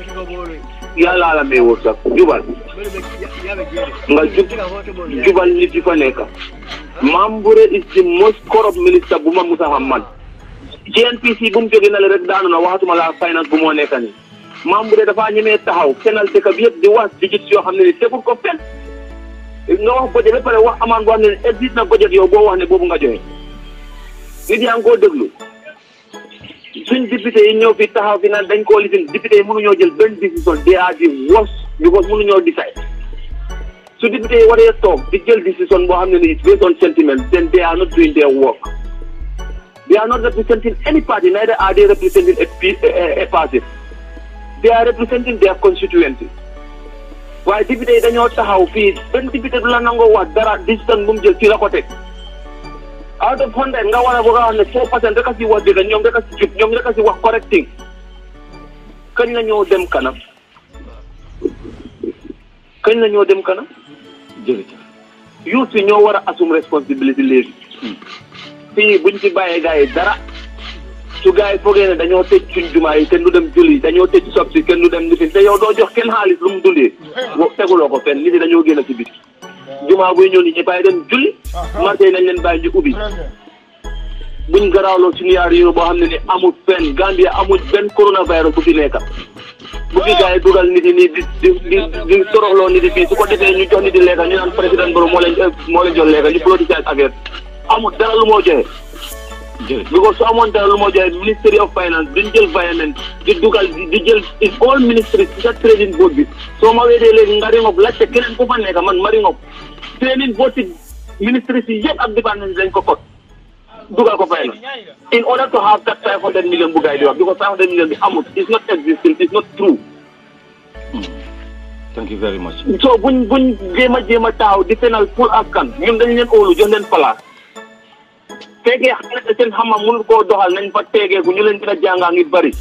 yàlla la may woo sax jubal nga jubal nit yi fa nekk Mambuure is the most corrupt minister bu ma musa xam man GNPC bu mu jógee na le rek daanu na waxatuma la finance bu moo nekk nii Mambuure dafa ñemee taxaw fenal dëkk bi yëpp di wax digit yoo xam ne ni tegul ko fen nga wax budget ba pare wax amaan boo xam ne existe na budget yow boo wax ne boobu nga joxe nit yaa ngi koo déglu suñ député yi ñëw fi taxaw fi naan dañ koo lifin député yi mënuñoo jël benn décision they are the worst because mënuñoo decide su député yi waree toog di jël décision boo xam ne ni it's based on sentiment then they are not doing their work they are not representing any party neither are they representing a party they are representing their constituency waaye député yi dañoo taxaw fii benn député du la nangoo wax dara décision bu mu jël ci la ko teg out of 100 nga war a bëgg a wax ne 4% rek a si wax dëgg ñoom rek a si jub ñoom rek a si wax correcting kañ la ñoo dem kanam kañ la ñoo dem kanam jërëjëf youth yi ñoo war a assume responsibility léegi fii buñ ci bàyyee gars yi dara su gars yi foogee ne dañoo tëj suñ jumaa yi kenn du dem julli dañoo tëj sob si kenn du dem lifin te yow doo jox kenn xaalis lu mu dundee teguloo ko fenn nit yi dañoo génn ci biti jumaa buy ñëw nit ñi bàyyi dem julli marché yi nañ leen bàyyi ñu ubbi buñ garaawloo suñu yaar yoro boo xam ne ni amul fenn Gambia amul benn coronavirus bu fi nekk bu fi gars yi dugal nit yi nii di toroxloo nit yi fii su ko defee ñu jox nit yi lekka ñu naan président Barrow moo leen jox lekka ñu politicize affaire amul dara lu moo joxe because su amoon dara lu moo joxe Ministry of Finance duñ jël environment di dugal di jël all ministries ci sa trading board bi soo ma weedee léegi nga ring up laajte keneen ku fa nekk man ma ring up trading board ci ministries yi yëpp ak département dañ ko kot dugal ko finance in order to have that 500 million bu gars yi di wax because 500 million bi amul it's not existing it's not true. Thank you very much. so buñ jéem a taxaw di fenal pour askan ñun dañ leen óolu jox leen place fekkee xam ne seen xam-xam mënul koo doxal nañ fa tegeeku ñu leen dina jàngaa ngi bëri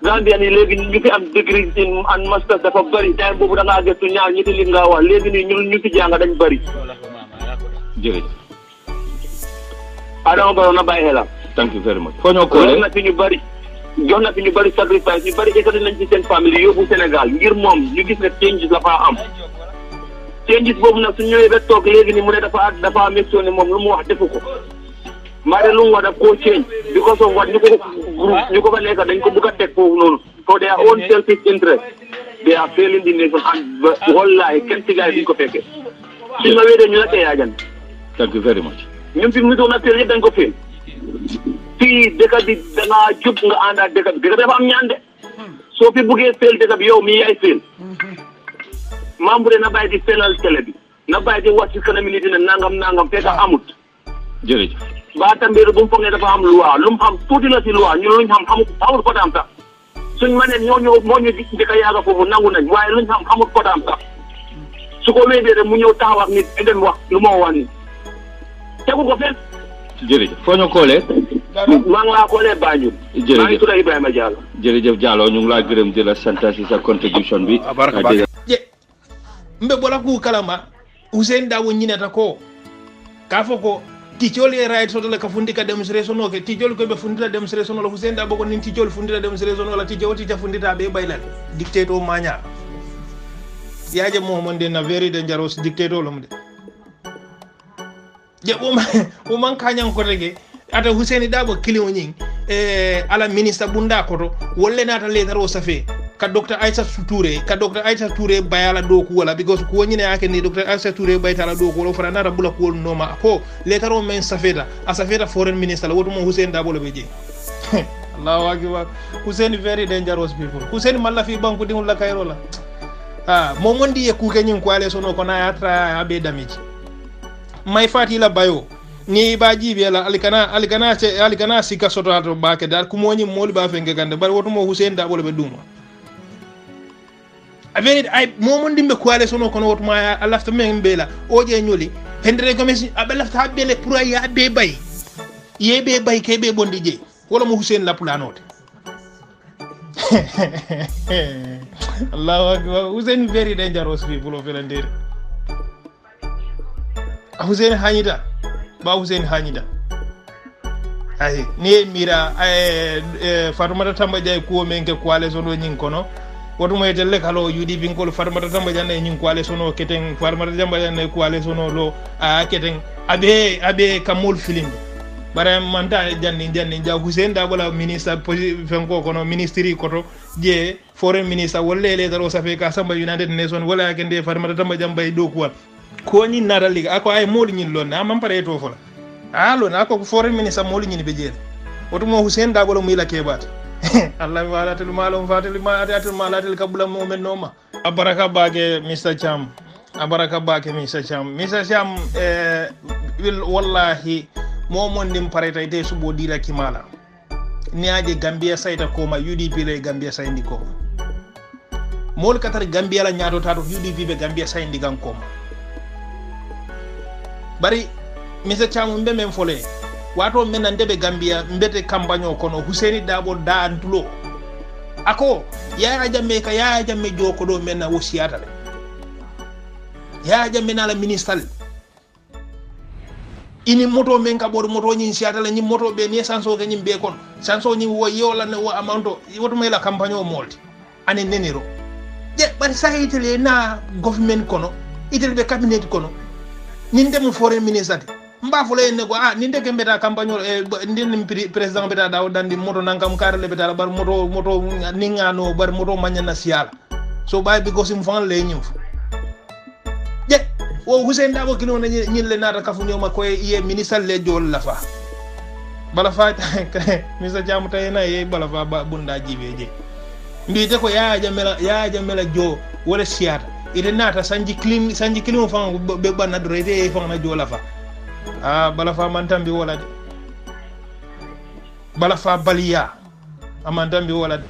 Gambien yi léegi ñu fi am degree in and masters dafa bëri time boobu da ngaa gëstu ñaar ñetti li nga wax léegi nii ñu fi jàng dañ bëri jërëjëf Adama Barrow na bàyyi xelam. Thank you very much. foo ñoo koolee jox na fi ñu bëri sacrifice ñu bëri ekkati nañ ci seen famille yóbbu Sénégal ngir moom ñu gis ne changes la faa am changes boobu nag su ñëwee ba toog léegi ni mu ne dafa météo ne moom lu mu wax defu ko maa lu mu wax daf koo change because of what ñu ko fa nekk dañ ko bëgg a teg foofu noonu for their own selfish interest they are failing the nation and wallahi kenn ci gars yi duñ ko fekkee suñ ma weedee ñu la tey yaajan. Thank you very much. ñun fi mu doon a feel yëpp dañ ko feel fii dëkk bi da ngaa jub nga ànd ak dëkk bi dafa am ñaan de soo fi buggee feel dëkk bi yow mii yaay feel Mambuure na bàyyi di fenal télé bi na bàyyi di wax ci kanam nit ne nangam fekk amut. jërëjëf. ba Tambédou bu mu foog ne dafa am loi lu mu xam tuuti la ci loi ñun luñ xam xamut ko daam sax suñ ma ne moo ñu gis njëkk a yaaga foofu nangu nañ waaye luñ xam xamut ko daam sax su ko weedee rek mu ñëw taxaw ak nit di dem wax lu moo wax ni tegu ko fenn. jërëjëf foo ñu koolee. maa ngi laa koolee Banjul. jërëjëf maa ngi tudd Ibrahima Diallo. jërëjëf Diallo ñu ngi laa gërëm di la sant si sa contribution bi. mbe bola ku kalama Hussein Dabo ñineta ko ka fo ko ticol e right soto le ka fundika demonstration o ke ticol ko be fundita demonstration o Hussein Dabo ko nin ticol fundita demonstration o la ticol tica fundita be baylal dictator maña yaje mo monde na very dangerous dictator lo mde je o man kanyan ko rege ata Hussein Dabo kilio ñing ala ministre bunda koto wolle nata letter o safe ka Dr. Aisha Touré bayala doku wala because ko nyine yake ni Dr. Aisha Touré baytala doku wala fara nata bula ko noma ko letter o men safeta foreign minister la woto mo Hussein Dabo le beje Allahu akbar Hussein very dangerous people Hussein malla fi banku dimul la kayro la mo mondi e ku kenyin ko ale sono ko na atra abe damage may fati la bayo ni ba jibe la alikana sika soto ato bake dal ku moni moli ba fenge gande bar woto mo Hussein Dabo le be duma aveni ay momon dimbe ko ale sono kono wotuma a lafta men bela o je nyoli hendere commission abe lafta habele pour ya be bay yebe bay kebe bondi je wala mo Hussein la planote Allahu akbar Hussein very dangerous people of Elandere Hussein Hanyida ba Hussein Hanyida ay ni mira Fatoumata Tamba Dia ko men ke kwale sono nyin kono woto mo yetelle kalo UDP ko Fatoumata Tamba Dia ne nyin kwale sono keten Fatoumata Tamba Dia ne kwale sono lo a keten abe kamul filim bare manta janni ja Hussein da wala ministre fenko kono ministry koto je foreign minister wolle le daro safe ka Samba United Nation wala kende Fatoumata Tamba Dia bay do ko ni nara liga ako ay moli nyin lon na man pare to fola alo na ko foreign minister moli nyin be jere woto mo Hussein da golo mi la kebat Allah wala tul malum fatil ma atatul malatil kabula mo men noma abaraka baake Mr Cham abaraka baake Mr Cham wil wallahi mo mon dim pare tay te subo dira kimala ni aje Gambia sayta ko ma UDP le Gambia sayndi ko mol katar Gambia la nyaato tato UDP be Gambia sayndi gan ko bari Mr Cham mbe men fole wato men ndebe Gambia mbete campagne kono Hussein Dabo da antulo ako ya jamme joko do men na wosiyata le ya jamme na la ministre ini moto men ka bod moto nyin siata la nyi moto be ni sanso ke nyi be kon sanso nyi wo yola ne wo amanto woto me la campagne o molti ane neniro je bari sahitele na government kono itel be cabinet kono ninde mo foreign ministre mba fole ne ko ninde ke mbeta campagne ndin president beta daw dandi moto nankam karle beta bar moto ningano bar moto manyana siala so bay bi gosim fan le nyum je wo Hussein Dabo kino na nyille nata kafu nyoma ko ye ministre le jol la fa bala fa Mr Jamu tay na ye bala fa bunda jibeje mbite ko ya jamela jo wala siata ide nata sanji clean fa be banna do rede fa na jola fa bala fa man tambi wala de bala fa baliya aman tambi wala de